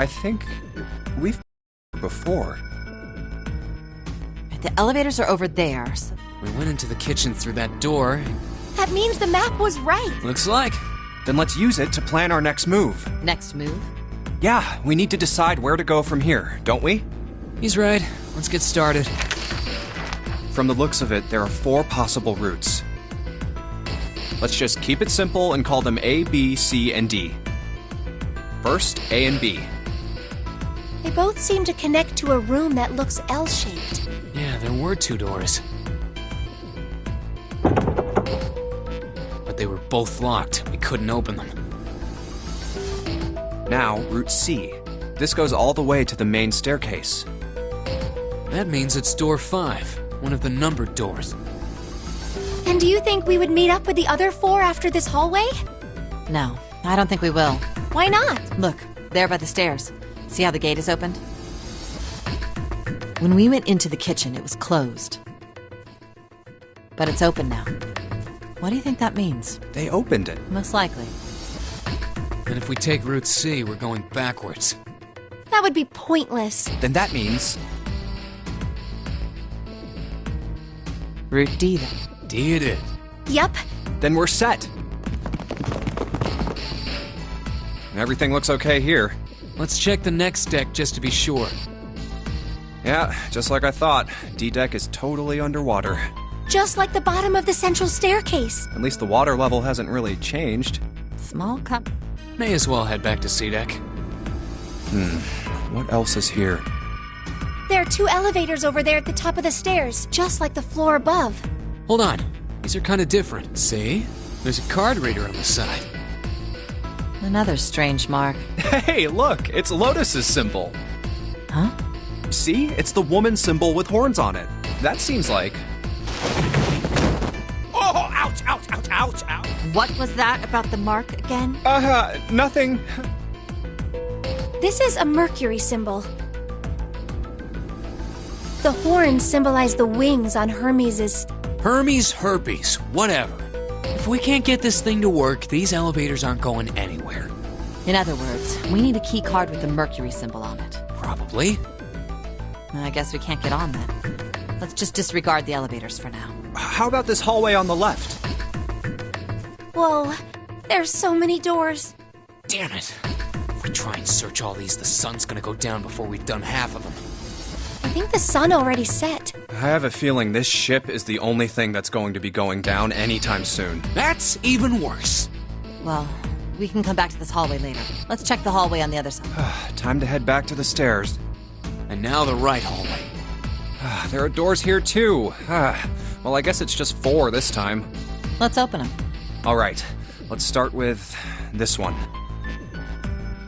I think we've before. The elevators are over there. So We went into the kitchen through that door. That means the map was right. Looks like. Then let's use it to plan our next move. next move? Yeah, we need to decide where to go from here, don't we? He's right. Let's get started. From the looks of it, there are 4 possible routes. Let's just keep it simple and call them A, B, C, and D. First, A and B. They both seem to connect to a room that looks L-shaped. Yeah, there were 2 doors. But they were both locked. We couldn't open them. Now, Route C. This goes all the way to the main staircase. That means it's door 5, one of the numbered doors. And do you think we would meet up with the other 4 after this hallway? No, I don't think we will. Why not? Look, there by the stairs. See how the gate is opened? When we went into the kitchen, it was closed. But it's open now. What do you think that means? They opened it. Most likely. And if we take Route C, we're going backwards. That would be pointless. Then that means... Route D, then. D it is. Yep. Then we're set. Everything looks okay here. Let's check the next deck just to be sure. Yeah, just like I thought. D-deck is totally underwater. Just like the bottom of the central staircase. At least the water level hasn't really changed. Small cup. May as well head back to C deck. What else is here? There are 2 elevators over there at the top of the stairs, just like the floor above. Hold on. These are kind of different. See? There's a card reader on the side. Another strange mark. Hey, look! It's Lotus's symbol. Huh? See? It's the woman symbol with horns on it. That seems like... Oh, ouch, ouch, ouch, ouch, ouch. What was that about the mark again? Nothing. This is a Mercury symbol. The horns symbolize the wings on Hermes'... Hermes, herpes, whatever. If we can't get this thing to work, these elevators aren't going anywhere. In other words, we need a key card with the Mercury symbol on it. Probably. I guess we can't get on then. Let's just disregard the elevators for now. How about this hallway on the left? Whoa, there's so many doors. Damn it. If we try and search all these, the sun's gonna go down before we've done half of them. I think the sun already set. I have a feeling this ship is the only thing that's going to be going down anytime soon. That's even worse. Well, we can come back to this hallway later. Let's check the hallway on the other side. Time to head back to the stairs. And now the right hallway. There are doors here too. Well, I guess it's just 4 this time. Let's open them. All right, let's start with this one.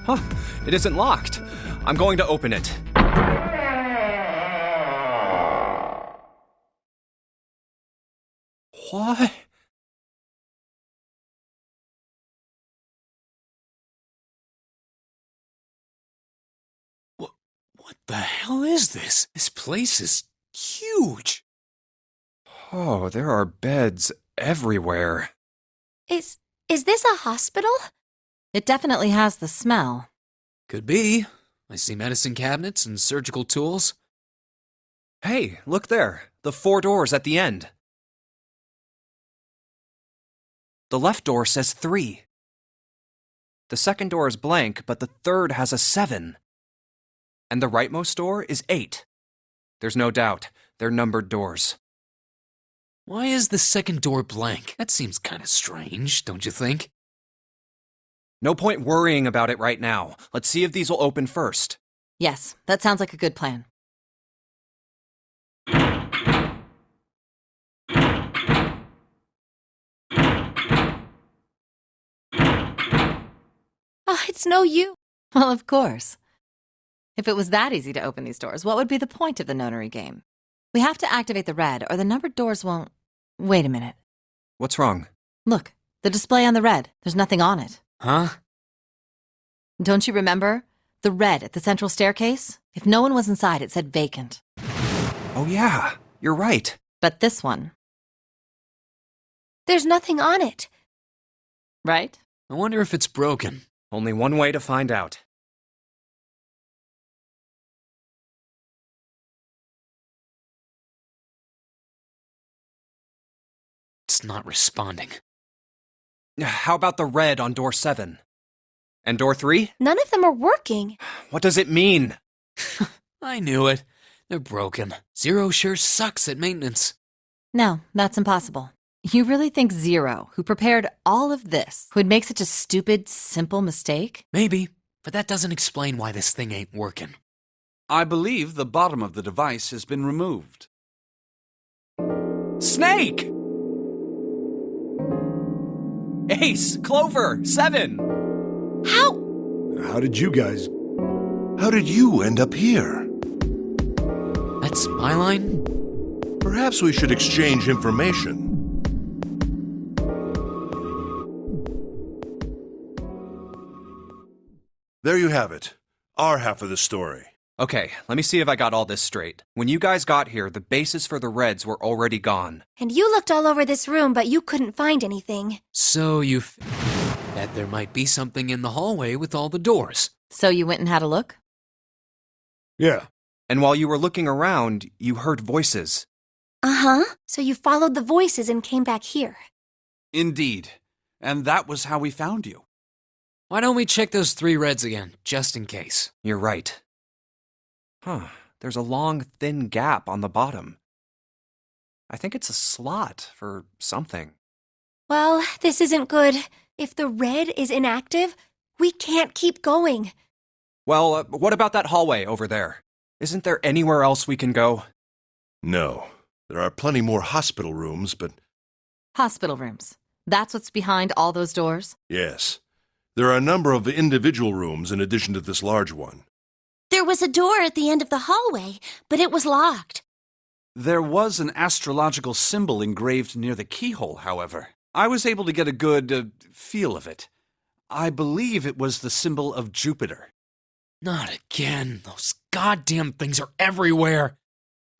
Huh, it isn't locked. I'm going to open it. What? What the hell is this? This place is huge. Oh, there are beds everywhere. Is this a hospital? It definitely has the smell. Could be. I see medicine cabinets and surgical tools. Hey, look there. The 4 doors at the end. The left door says 3. The second door is blank, but the third has a 7. And the rightmost door is 8. There's no doubt. They're numbered doors. Why is the second door blank? That seems kind of strange, don't you think? No point worrying about it right now. Let's see if these will open first. Yes, that sounds like a good plan. Oh, it's no use. Well, of course. If it was that easy to open these doors, what would be the point of the Nonary game? We have to activate the red, or the numbered doors won't... Wait a minute. What's wrong? Look, the display on the red. There's nothing on it. Huh? Don't you remember? The red at the central staircase? If no one was inside, it said vacant. Oh yeah, you're right. But this one... There's nothing on it. Right? I wonder if it's broken. Only one way to find out. It's not responding. How about the red on door 7? And door 3? None of them are working. What does it mean? I knew it. They're broken. Zero sure sucks at maintenance. No, that's impossible. You really think Zero, who prepared all of this, would make such a stupid, simple mistake? Maybe, but that doesn't explain why this thing ain't working. I believe the bottom of the device has been removed. Snake! Ace! Clover! 7! How did you guys... How did you end up here? That's my line? Perhaps we should exchange information. There you have it. Our half of the story. Okay, let me see if I got all this straight. When you guys got here, the bases for the reds were already gone. And you looked all over this room, but you couldn't find anything. So you that there might be something in the hallway with all the doors. So you went and had a look? Yeah. And while you were looking around, you heard voices. Uh-huh. So you followed the voices and came back here. Indeed. And that was how we found you. Why don't we check those 3 reds again, just in case? You're right. Huh, there's a long, thin gap on the bottom. I think it's a slot for something. Well, this isn't good. If the red is inactive, we can't keep going. Well, what about that hallway over there? Isn't there anywhere else we can go? No. There are plenty more hospital rooms, but... Hospital rooms. That's what's behind all those doors? Yes. There are a number of individual rooms in addition to this large one. There was a door at the end of the hallway, but it was locked. There was an astrological symbol engraved near the keyhole, however. I was able to get a good feel of it. I believe it was the symbol of Jupiter. Not again. Those goddamn things are everywhere.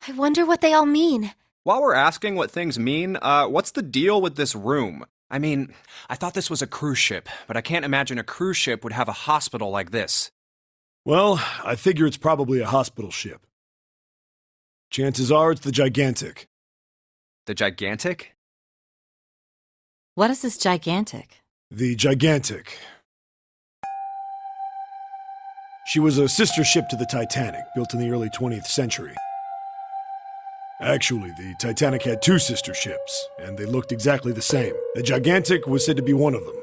I wonder what they all mean. While we're asking what things mean, what's the deal with this room? I mean, I thought this was a cruise ship, but I can't imagine a cruise ship would have a hospital like this. Well, I figure it's probably a hospital ship. Chances are it's the Gigantic. The Gigantic? What is this Gigantic? The Gigantic. She was a sister ship to the Titanic, built in the early 20th century. Actually, the Titanic had 2 sister ships, and they looked exactly the same. The Gigantic was said to be one of them.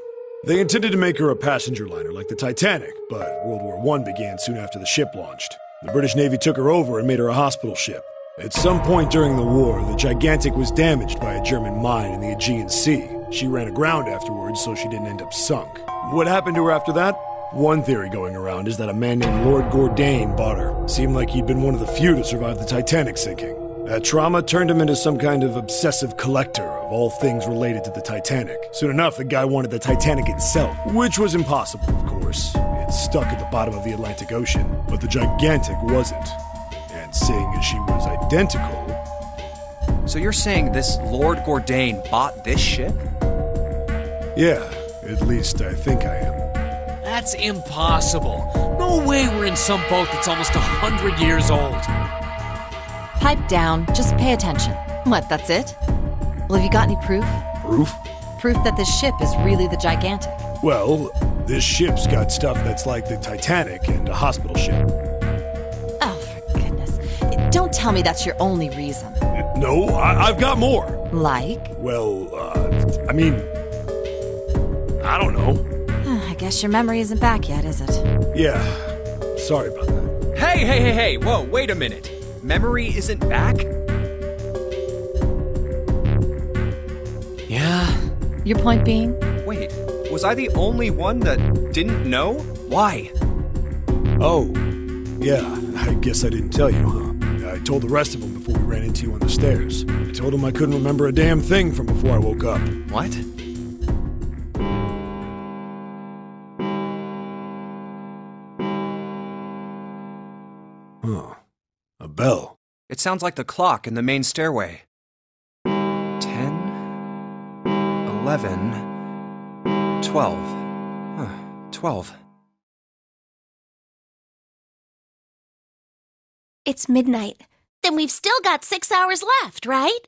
They intended to make her a passenger liner like the Titanic, but World War I began soon after the ship launched. The British Navy took her over and made her a hospital ship. At some point during the war, the Gigantic was damaged by a German mine in the Aegean Sea. She ran aground afterwards, so she didn't end up sunk. What happened to her after that? One theory going around is that a man named Lord Gourdane bought her. Seemed like he'd been one of the few to survive the Titanic sinking. That trauma turned him into some kind of obsessive collector of all things related to the Titanic. Soon enough, the guy wanted the Titanic itself, which was impossible, of course. It's stuck at the bottom of the Atlantic Ocean, but the Gigantic wasn't. And seeing as she was identical... So you're saying this Lord Gourdane bought this ship? Yeah, at least I think I am. That's impossible. No way we're in some boat that's almost 100 years old. Pipe down, just pay attention. What, that's it? Well, have you got any proof? Proof? Proof that this ship is really the Gigantic. Well, This ship's got stuff that's like the Titanic and a hospital ship. Oh, for goodness. Don't tell me that's your only reason. No, I've got more. Like? Well, I mean, I don't know. I guess your memory isn't back yet, is it? Yeah, sorry about that. Hey, whoa, wait a minute. Memory isn't back? Yeah. Your point being? Wait, was I the only one that didn't know? Why? Oh, yeah, I guess I didn't tell you, huh? I told the rest of them before we ran into you on the stairs. I told them I couldn't remember a damn thing from before I woke up. What? Huh. A bell. It sounds like the clock in the main stairway. 10, 11, 12. Huh, 12. It's midnight. Then we've still got 6 hours left, right?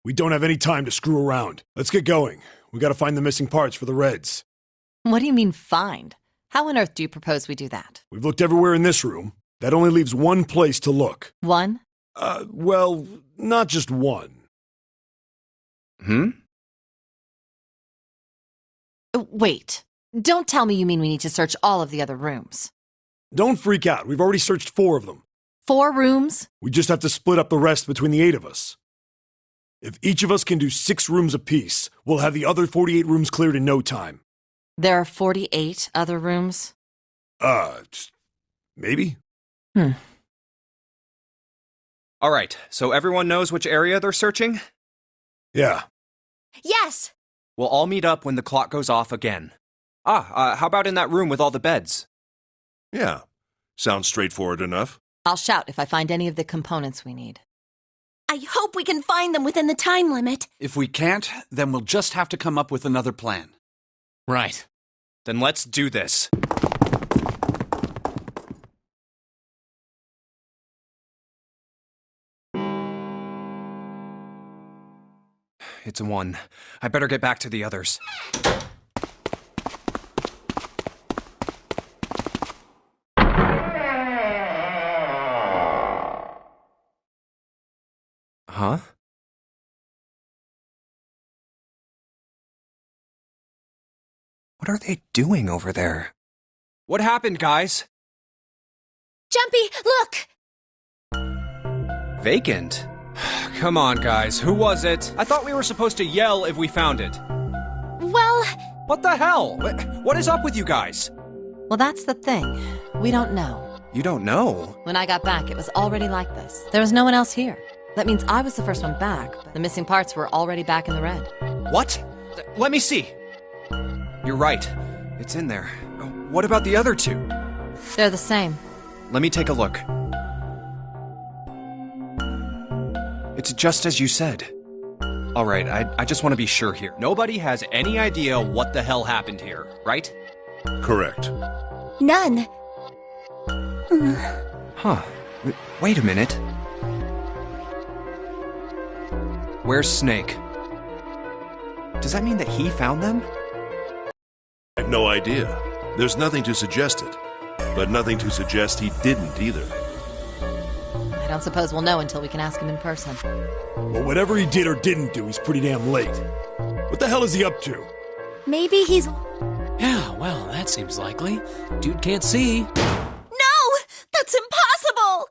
We don't have any time to screw around. Let's get going. We gotta find the missing parts for the Reds. What do you mean, find? How on earth do you propose we do that? We've looked everywhere in this room. That only leaves one place to look. One? Well, not just one. Wait. Don't tell me you mean we need to search all of the other rooms. Don't freak out. We've already searched 4 of them. 4 rooms? We just have to split up the rest between the 8 of us. If each of us can do 6 rooms apiece, we'll have the other 48 rooms cleared in no time. There are 48 other rooms? Maybe? All right, so everyone knows which area they're searching? Yeah. Yes! We'll all meet up when the clock goes off again. How about in that room with all the beds? Yeah. Sounds straightforward enough. I'll shout if I find any of the components we need. I hope we can find them within the time limit. If we can't, then we'll just have to come up with another plan. Right. Then let's do this. It's a 1. I better get back to the others. Huh? What are they doing over there? What happened, guys? Jumpy, look! Vacant? Come on, guys. Who was it? I thought we were supposed to yell if we found it. Well... What the hell? What is up with you guys? Well, that's the thing. We don't know. You don't know? When I got back, it was already like this. There was no one else here. That means I was the first one back, but the missing parts were already back in the red. What? Let me see. You're right. It's in there. What about the other 2? They're the same. Let me take a look. It's just as you said. All right, I just want to be sure here. Nobody has any idea what the hell happened here, right? Correct. None. Huh. Wait a minute. Where's Snake? Does that mean that he found them? I have no idea. There's nothing to suggest it, but nothing to suggest he didn't either. I don't suppose we'll know until we can ask him in person. Well, whatever he did or didn't do, he's pretty damn late. What the hell is he up to? Maybe he's... Yeah, well, that seems likely. Dude can't see. No! That's impossible!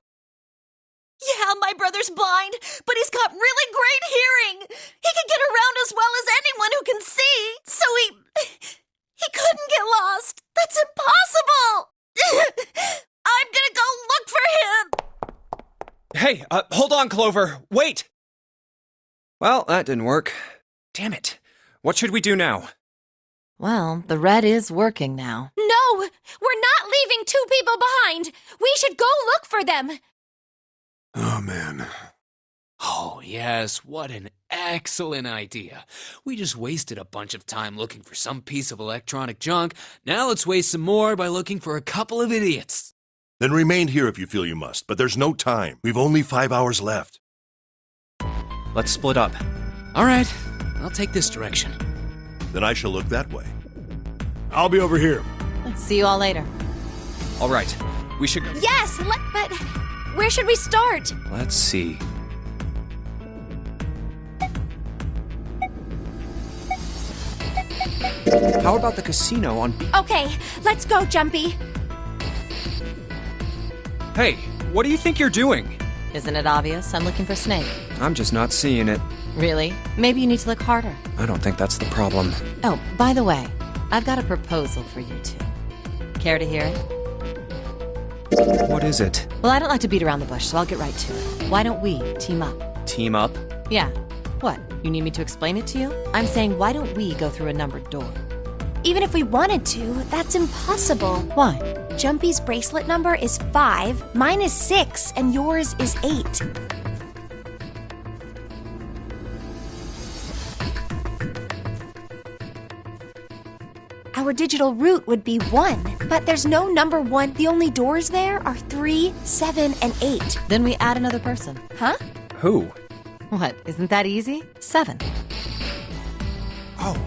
Yeah, my brother's blind, but he's got really great hearing. He can get around as well as anyone who can see. So he couldn't get lost. That's impossible. I'm gonna go look for him. Hey, hold on, Clover. Wait! Well, that didn't work. Damn it. What should we do now? Well, the red is working now. No! We're not leaving 2 people behind! We should go look for them! Oh, man. Oh, yes, what an excellent idea. We just wasted a bunch of time looking for some piece of electronic junk. Now let's waste some more by looking for a couple of idiots. Then remain here if you feel you must, but there's no time. We've only 5 hours left. Let's split up. All right, I'll take this direction. Then I shall look that way. I'll be over here. Let's see you all later. All right, we should go. Yes, but where should we start? Let's see. How about the casino on B? Okay, let's go, Jumpy. Hey, what do you think you're doing? Isn't it obvious? I'm looking for Snake. I'm just not seeing it. Really? Maybe you need to look harder. I don't think that's the problem. Oh, by the way, I've got a proposal for you two. Care to hear it? What is it? Well, I don't like to beat around the bush, so I'll get right to it. Why don't we team up? Team up? Yeah. What? You need me to explain it to you? I'm saying, why don't we go through a numbered door? Even if we wanted to, that's impossible. Why? Jumpy's bracelet number is 5, mine is 6, and yours is 8. Our digital route would be 1, but there's no number 1. The only doors there are 3, 7, and 8. Then we add another person. Huh? Who? What, isn't that easy? 7. Oh,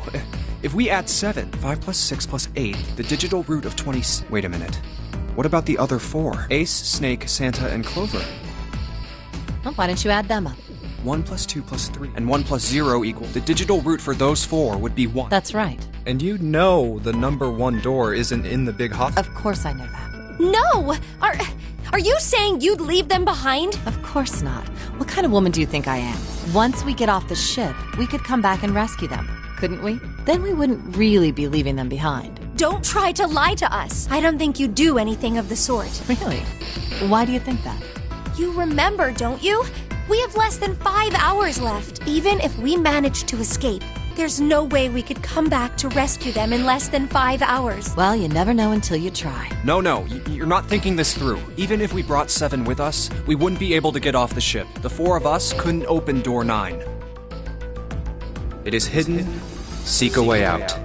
if we add 7, 5 plus 6 plus 8, the digital root of 20... Wait a minute. What about the other 4? Ace, Snake, Santa, and Clover. Well, why don't you add them up? 1 plus 2 plus 3, and 1 plus 0 equal... The digital root for those 4 would be 1. That's right. And you know the number 1 door isn't in the big hot... Of course I know that. No! Are you saying you'd leave them behind? Of course not. What kind of woman do you think I am? Once we get off the ship, we could come back and rescue them, couldn't we? Then we wouldn't really be leaving them behind. Don't try to lie to us. I don't think you'd do anything of the sort. Really? Why do you think that? You remember, don't you? We have less than 5 hours left. Even if we manage to escape, there's no way we could come back to rescue them in less than 5 hours. Well, you never know until you try. No, you're not thinking this through. Even if we brought 7 with us, we wouldn't be able to get off the ship. The 4 of us couldn't open door 9. It is hidden. Seek a way out.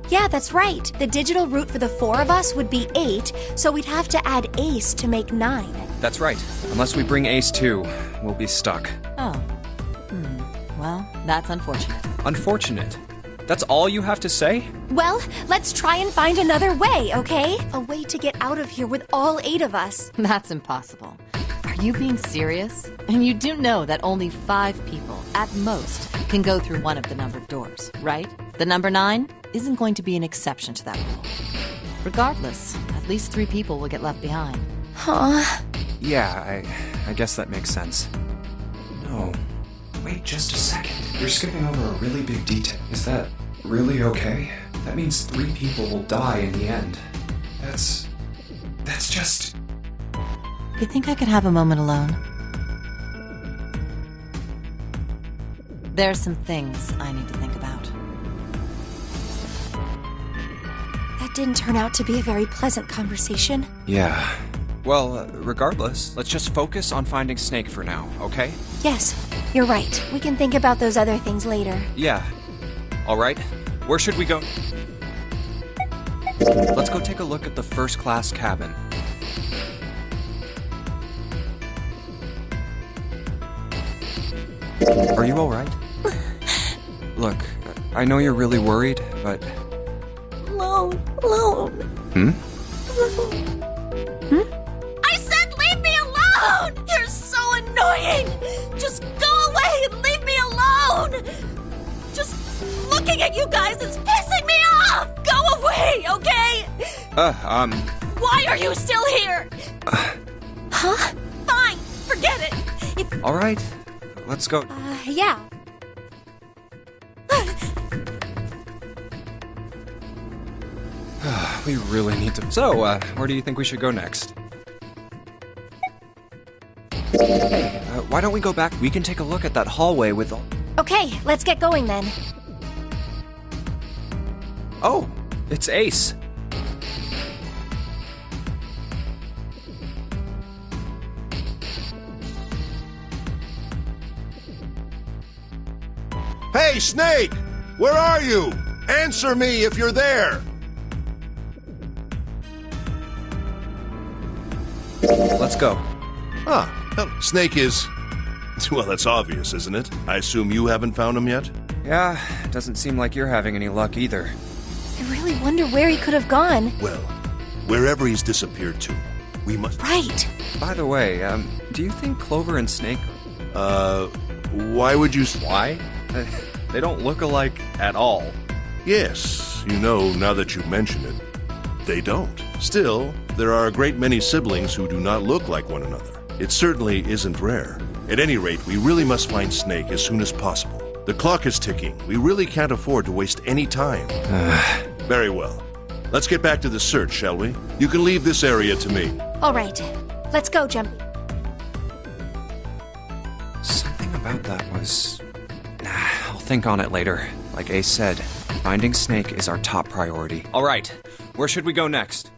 Yeah, that's right. The digital route for the 4 of us would be 8, so we'd have to add Ace to make 9. That's right. Unless we bring Ace too, we'll be stuck. Oh. Well, that's unfortunate. Unfortunate? That's all you have to say? Well, let's try and find another way, okay? A way to get out of here with all 8 of us. That's impossible. Are you being serious? And you do know that only 5 people, at most, can go through one of the numbered doors, right? The number 9 isn't going to be an exception to that rule. Regardless, at least 3 people will get left behind. Huh? Yeah, I guess that makes sense. No. Wait just a second. You're skipping over a really big detail. Is that really okay? That means 3 people will die in the end. That's just... You think I could have a moment alone? There's some things I need to think about. That didn't turn out to be a very pleasant conversation. Yeah. Well, regardless, let's just focus on finding Snake for now, okay? Yes, you're right. We can think about those other things later. Yeah. All right. Where should we go? Let's go take a look at the first-class cabin. Are you all right? Look, I know you're really worried, but... Alone. I said leave me alone! You're so annoying! Just go away and leave me alone! Just looking at you guys is pissing me off! Go away, okay? Why are you still here? Huh? Fine, forget it. All right, let's go. Yeah. We really need to... So, where do you think we should go next? Hey, why don't we go back? We can take a look at that hallway with all... Okay, let's get going then. Oh, it's Ace. Hey, Snake! Where are you? Answer me if you're there! Let's go. Snake is... Well, that's obvious, isn't it? I assume you haven't found him yet? Yeah, doesn't seem like you're having any luck either. I really wonder where he could have gone. Well, wherever he's disappeared to, we must... Right. By the way, do you think Clover and Snake... why would you... Why? They don't look alike at all. Yes, you know, now that you mention it, they don't. Still, there are a great many siblings who do not look like one another. It certainly isn't rare. At any rate, we really must find Snake as soon as possible. The clock is ticking. We really can't afford to waste any time. Very well. Let's get back to the search, shall we? You can leave this area to me. All right. Let's go, Jumpy. Something about that was... I'll think on it later. Like Ace said, finding Snake is our top priority. All right, where should we go next?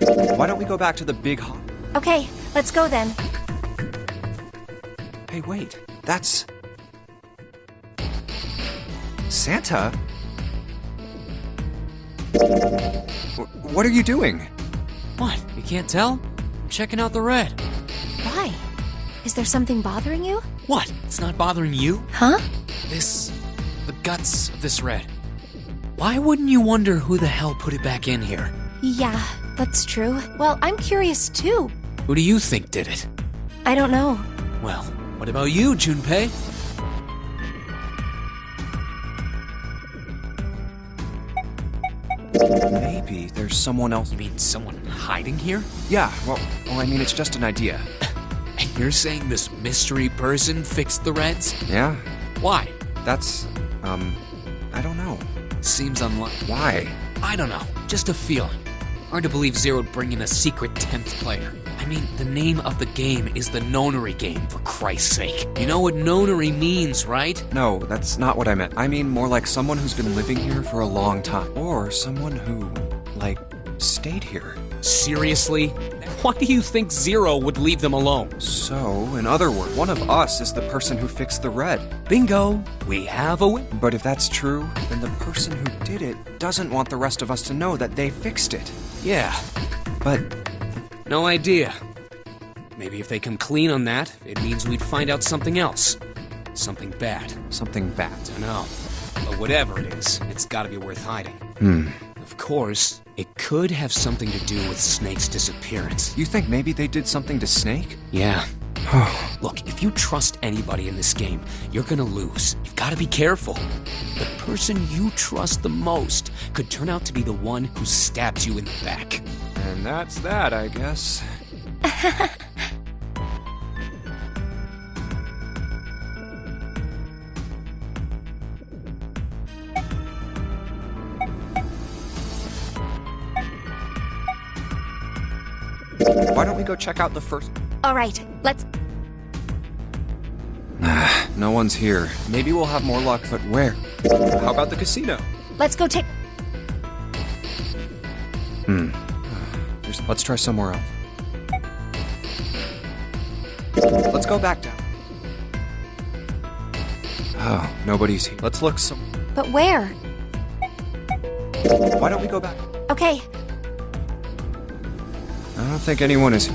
Why don't we go back to the big hall? Okay, let's go then. Hey, wait. That's... Santa? What are you doing? What? You can't tell? I'm checking out the red. Why? Is there something bothering you? What? It's not bothering you? Huh? The guts of this red. Why wouldn't you wonder who the hell put it back in here? Yeah, that's true. Well, I'm curious too. Who do you think did it? I don't know. Well, what about you, Junpei? Maybe there's someone else. You mean someone hiding here? Yeah, well, I mean, it's just an idea. And you're saying this mystery person fixed the reds? Yeah. Why? That's, I don't know. Seems unlikely. Why? I don't know. Just a feeling. Hard to believe Zero'd bring in a secret 10th player. I mean, the name of the game is the Nonary Game, for Christ's sake. You know what Nonary means, right? No, that's not what I meant. I mean more like someone who's been living here for a long time. Or someone who, like, stayed here. Seriously? Why do you think Zero would leave them alone? So, in other words, one of us is the person who fixed the red. Bingo! We have a win. But if that's true, then the person who did it doesn't want the rest of us to know that they fixed it. Yeah. But... no idea. Maybe if they come clean on that, it means we'd find out something else. Something bad. Something bad? Dunno. But whatever it is, it's gotta be worth hiding. Of course, it could have something to do with Snake's disappearance. You think maybe they did something to Snake? Yeah. Look, if you trust anybody in this game, you're gonna lose. You've gotta be careful. The person you trust the most could turn out to be the one who stabs you in the back. And that's that, I guess. Why don't we go check out the first... All right, let's... No one's here. Maybe we'll have more luck, but where? How about the casino? Let's go take... Let's try somewhere else. Let's go back down. Oh, nobody's here. Let's look some... But where? Why don't we go back? Okay. I don't think anyone is...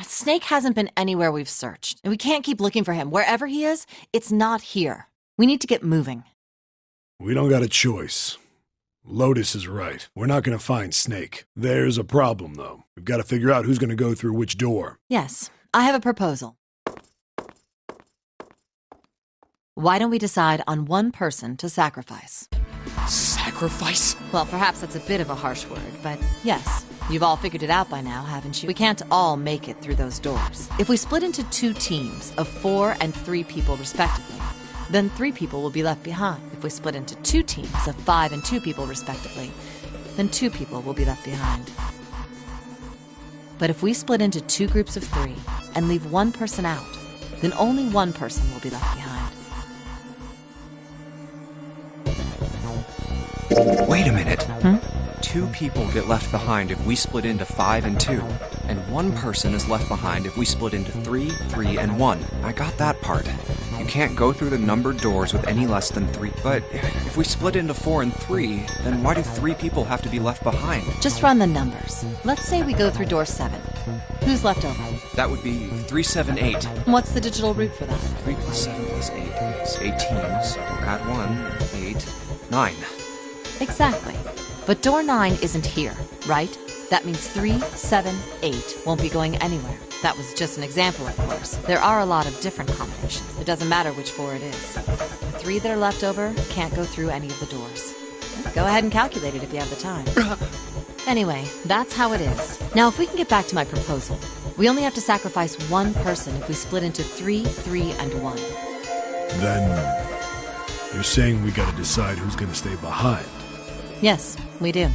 Snake hasn't been anywhere we've searched, and we can't keep looking for him. Wherever he is, it's not here. We need to get moving. We don't got a choice. Lotus is right. We're not going to find Snake. There's a problem, though. We've got to figure out who's going to go through which door. Yes, I have a proposal. Why don't we decide on one person to sacrifice? Sacrifice? Well, perhaps that's a bit of a harsh word, but yes. You've all figured it out by now, haven't you? We can't all make it through those doors. If we split into 2 teams of 4 and 3 people respectively, then 3 people will be left behind. If we split into 2 teams of 5 and 2 people respectively, then 2 people will be left behind. But if we split into 2 groups of 3 and leave 1 person out, then only 1 person will be left behind. Wait a minute. 2 people get left behind if we split into 5 and 2, and 1 person is left behind if we split into 3, 3, and 1. I got that part. You can't go through the numbered doors with any less than 3. But if we split into 4 and 3, then why do 3 people have to be left behind? Just run the numbers. Let's say we go through door 7. Who's left over? That would be 378. What's the digital root for that? 3 plus 7 plus 8 is 18. So add 1, 8, 9. Exactly. But door 9 isn't here, right? That means 3, 7, 8 won't be going anywhere. That was just an example, of course. There are a lot of different combinations. It doesn't matter which 4 it is. The 3 that are left over can't go through any of the doors. Go ahead and calculate it if you have the time. Anyway, that's how it is. Now, if we can get back to my proposal, we only have to sacrifice 1 person if we split into 3, 3, and 1. Then you're saying we gotta decide who's gonna stay behind. Yes, we do.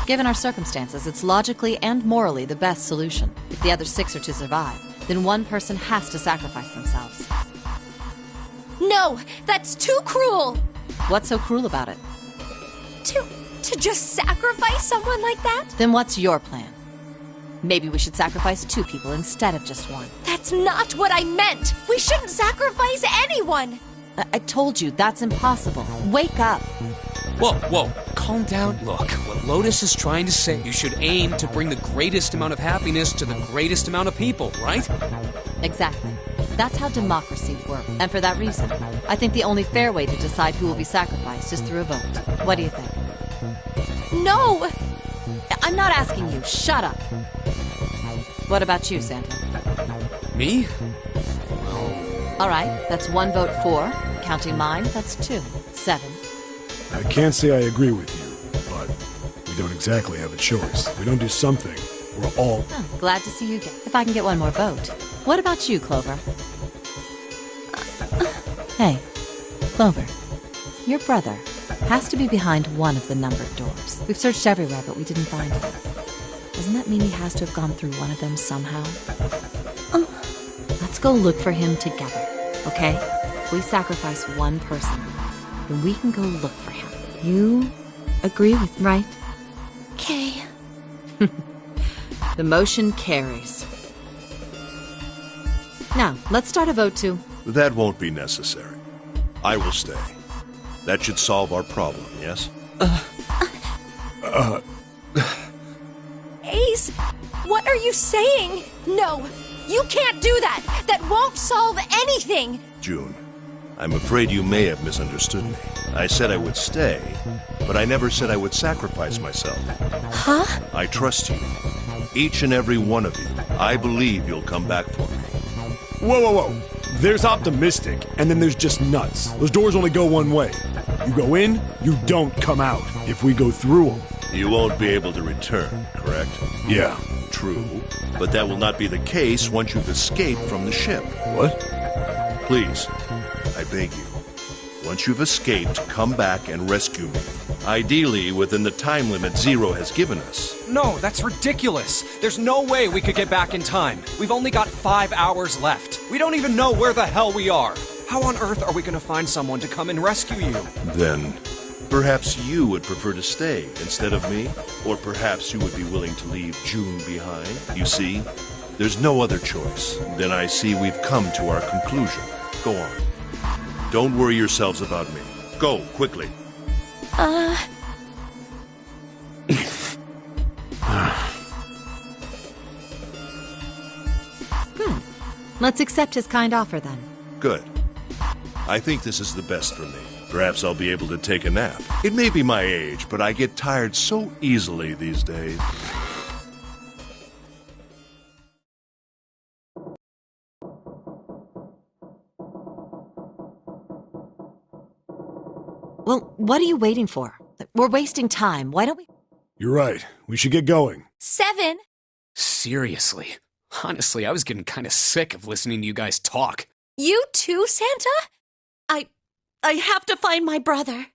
Given our circumstances, it's logically and morally the best solution. If the other 6 are to survive, then 1 person has to sacrifice themselves. No, that's too cruel! What's so cruel about it? To just sacrifice someone like that? Then what's your plan? Maybe we should sacrifice 2 people instead of just 1. That's not what I meant! We shouldn't sacrifice anyone! I told you, that's impossible. Wake up! Whoa, calm down. Look, what Lotus is trying to say, you should aim to bring the greatest amount of happiness to the greatest amount of people, right? Exactly. That's how democracy works. And for that reason, I think the only fair way to decide who will be sacrificed is through a vote. What do you think? No! I'm not asking you. Shut up. What about you, Santa? Me? All right, that's 1 vote for. Counting mine, that's 2. 7. I can't say I agree with you, but we don't exactly have a choice. If we don't do something, we're all... Oh, glad to see you again. If I can get 1 more vote. What about you, Clover? Hey, Clover. Your brother has to be behind one of the numbered doors. We've searched everywhere, but we didn't find him. Doesn't that mean he has to have gone through one of them somehow? Let's go look for him together, okay? If we sacrifice 1 person, then we can go look for him. You agree with me, right? Okay. The motion carries. Now, let's start a vote too. That won't be necessary. I will stay. That should solve our problem, yes? Ace, what are you saying? No, you can't do that. That won't solve anything. June, I'm afraid you may have misunderstood me. I said I would stay, but I never said I would sacrifice myself. Huh? I trust you. Each and every one of you. I believe you'll come back for me. Whoa. There's optimistic, and then there's just nuts. Those doors only go one way. You go in, you don't come out. If we go through them... You won't be able to return, correct? Yeah. True, but that will not be the case once you've escaped from the ship. What? Please, I beg you. Once you've escaped, come back and rescue me. Ideally, within the time limit Zero has given us. No, that's ridiculous. There's no way we could get back in time. We've only got 5 hours left. We don't even know where the hell we are. How on earth are we going to find someone to come and rescue you? Then, perhaps you would prefer to stay instead of me? Or perhaps you would be willing to leave June behind? You see, there's no other choice. Then I see we've come to our conclusion. Go on. Don't worry yourselves about me. Go, quickly. Let's accept his kind offer then. Good. I think this is the best for me. Perhaps I'll be able to take a nap. It may be my age, but I get tired so easily these days. Well, what are you waiting for? We're wasting time. Why don't we... You're right. We should get going. 7. Seriously. Honestly, I was getting kind of sick of listening to you guys talk. You too, Santa? I have to find my brother.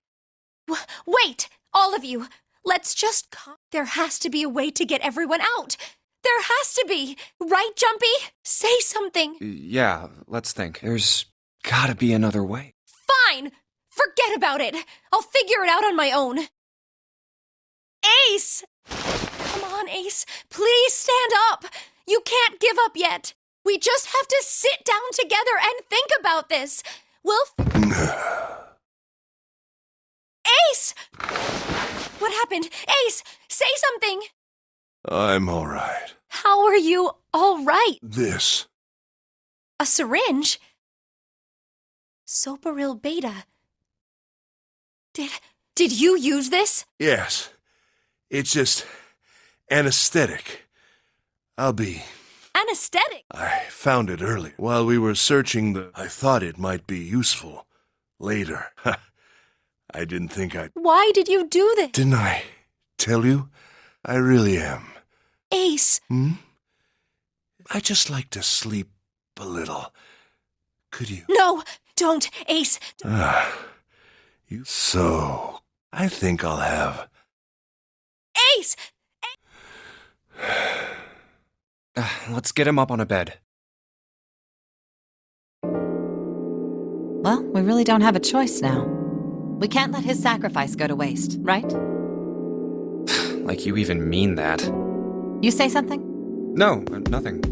Wait, all of you. Let's just There has to be a way to get everyone out. There has to be. Right, Jumpy? Say something. Yeah, let's think. There's gotta be another way. Fine. Forget about it. I'll figure it out on my own. Ace! Come on, Ace. Please stand up. You can't give up yet. We just have to sit down together and think about this. Ace! What happened? Ace, say something! I'm all right. How are you all right? This. A syringe? Soparil beta. Did you use this? Yes. It's just anesthetic. I'll be... Anesthetic? I found it early. While we were searching I thought it might be useful. Later. I didn't think I'd... Why did you do this? Didn't I tell you? I really am. Ace. I just like to sleep a little. Could you? No, don't, Ace. So, I think I'll have... Ace! Let's get him up on a bed. Well, we really don't have a choice now. We can't let his sacrifice go to waste, right? Like you even mean that. You say something? No, nothing.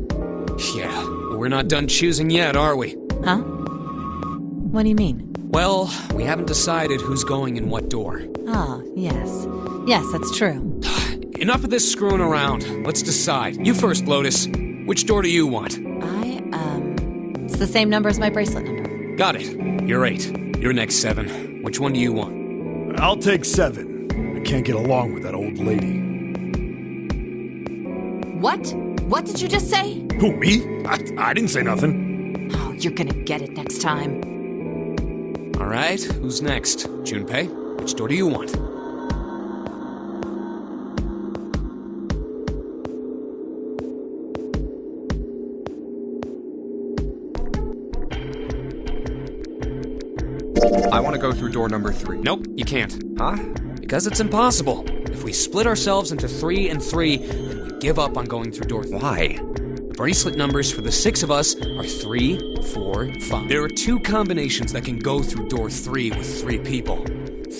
Yeah, but we're not done choosing yet, are we? Huh? What do you mean? Well, we haven't decided who's going in what door. Oh, yes. Yes, that's true. Enough of this screwing around. Let's decide. You first, Lotus. Which door do you want? It's the same number as my bracelet number. Got it. You're 8. You're next 7. Which one do you want? I'll take 7. I can't get along with that old lady. What? What did you just say? Who, me? I didn't say nothing. Oh, you're gonna get it next time. All right, who's next? Junpei, which door do you want? I want to go through door number 3. Nope, you can't. Huh? Because it's impossible. If we split ourselves into 3 and 3, then we give up on going through door 3. Why? Bracelet numbers for the 6 of us are 3, 4, 5. There are 2 combinations that can go through door 3 with 3 people.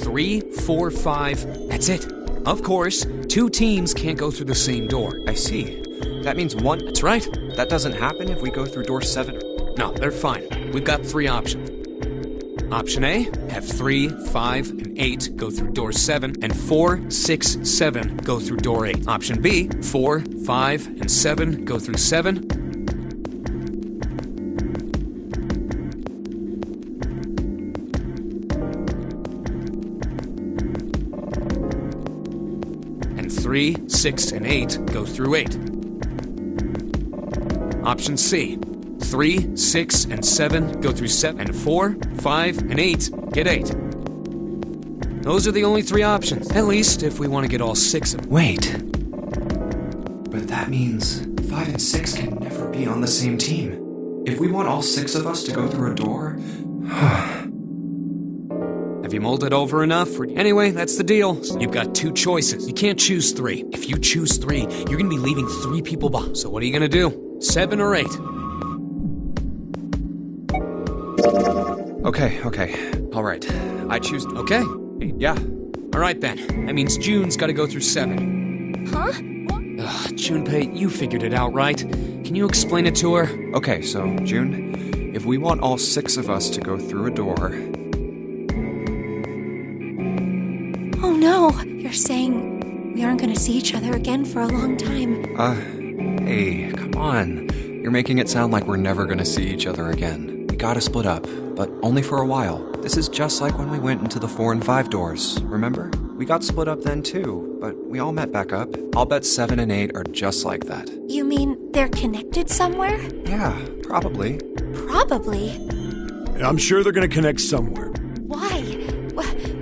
3, 4, 5, that's it. Of course, 2 teams can't go through the same door. I see. That means one... That's right. That doesn't happen if we go through door 7? No, they're fine. We've got 3 options. Option A, have 3, 5, and 8 go through door 7, and 4, 6, 7 go through door 8. Option B, 4, 5, and 7 go through 7. And 3, 6, and 8 go through 8. Option C, 3, 6, and 7 go through 7, and 4, 5, and 8 get 8. Those are the only 3 options, at least if we want to get all 6 of them. Wait. But that means 5 and 6 can never be on the same team. If we want all 6 of us to go through a door... Have you mulled it over enough? Anyway, that's the deal. You've got 2 choices. You can't choose 3. If you choose 3, you're going to be leaving 3 people behind. So what are you going to do? 7 or 8? Okay. All right. I choose... Okay. Yeah. All right, then. That means June's got to go through 7. Huh? Junpei, you figured it out, right? Can you explain it to her? Okay, so, June, if we want all 6 of us to go through a door... Oh no, you're saying we aren't going to see each other again for a long time. Hey, come on. You're making it sound like we're never gonna see each other again. We gotta split up, but only for a while. This is just like when we went into the 4 and 5 doors, remember? We got split up then too, but we all met back up. I'll bet 7 and 8 are just like that. You mean they're connected somewhere? Yeah, probably. Probably. I'm sure they're gonna connect somewhere. Why?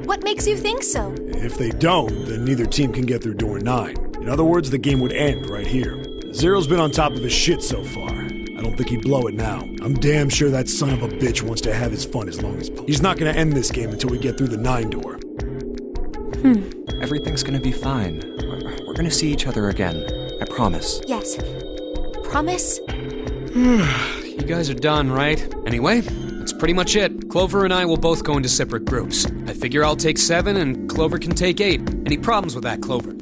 What makes you think so? If they don't, then neither team can get through door 9. In other words, the game would end right here. Zero's been on top of his shit so far. I don't think he'd blow it now. I'm damn sure that son of a bitch wants to have his fun as long as possible. He's not gonna end this game until we get through the 9 door. Everything's gonna be fine. We're gonna see each other again. I promise. Yes. Promise? You guys are done, right? Anyway, that's pretty much it. Clover and I will both go into separate groups. I figure I'll take 7 and Clover can take 8. Any problems with that, Clover?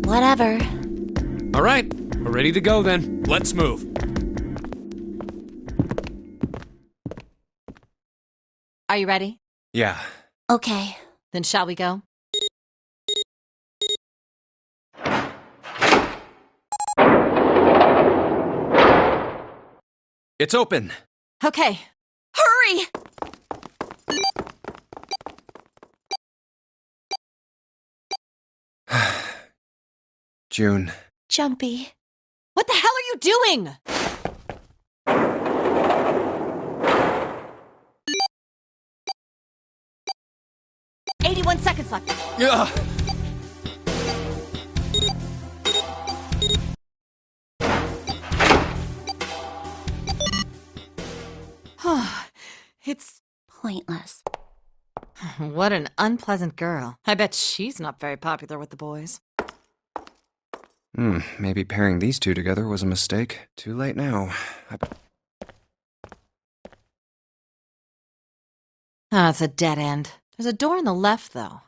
Whatever. All right, we're ready to go then. Let's move. Are you ready? Yeah. Okay. Then shall we go? It's open. Okay. Hurry! June. Jumpy. What the hell are you doing? "81 seconds left." Ugh. It's Pointless. what an unpleasant girl. I bet she's not very popular with the boys. Maybe pairing these two together was a mistake. Too late now. It's a dead end. There's a door on the left, though.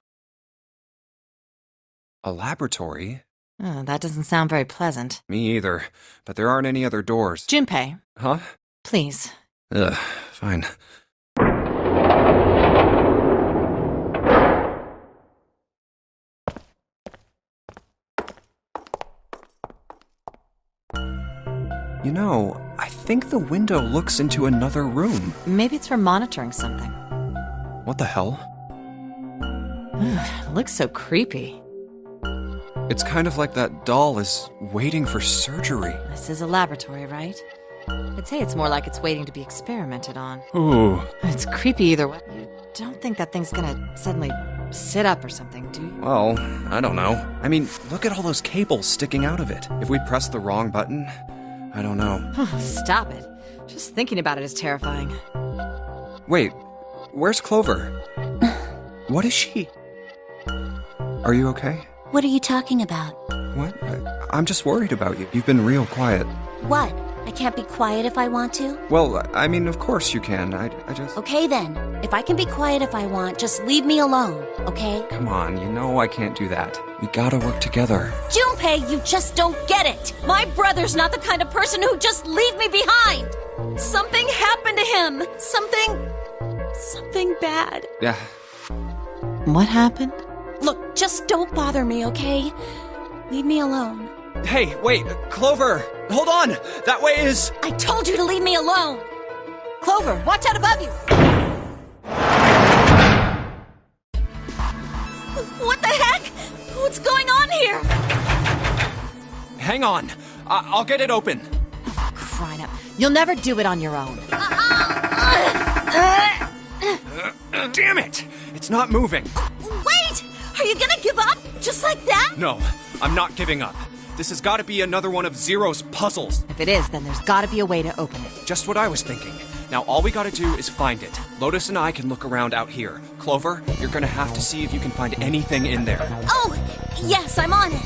A laboratory? That doesn't sound very pleasant. Me either. But there aren't any other doors. Junpei. Huh? Please. Ugh, fine. You know, I think the window looks into another room. Maybe it's for monitoring something. What the hell? It looks so creepy. It's kind of like that doll is waiting for surgery. This is a laboratory, right? I'd say it's more like it's waiting to be experimented on. Ooh. It's creepy either way. You don't think that thing's gonna suddenly sit up or something, do you? Well, I don't know. I mean, look at all those cables sticking out of it. If we press the wrong button, I don't know. Stop it. Just thinking about it is terrifying. Wait, where's Clover? What is she? Are you okay? What are you talking about? What? I'm just worried about you. You've been real quiet. What? I can't be quiet if I want to? Well, I mean, of course you can. I just... Okay then. If I can be quiet if I want, just leave me alone, okay? Come on, you know I can't do that. We gotta work together. Junpei, you just don't get it! My brother's not the kind of person who'd just leave me behind! Something happened to him! Something bad. Yeah. What happened? Look, just don't bother me, okay? Leave me alone. Hey, wait, Clover! Hold on! That way is... I told you to leave me alone! Clover, watch out above you! What the heck? What's going on here? Hang on. I'll get it open. Oh, crying out. You'll never do it on your own. Damn it! It's not moving. Wait! Are you gonna give up? Just like that? No, I'm not giving up. This has got to be another one of Zero's puzzles. If it is, then there's gotta be a way to open it. Just what I was thinking. Now all we gotta do is find it. Lotus and I can look around out here. Clover, you're gonna have to see if you can find anything in there. Oh, yes, I'm on it.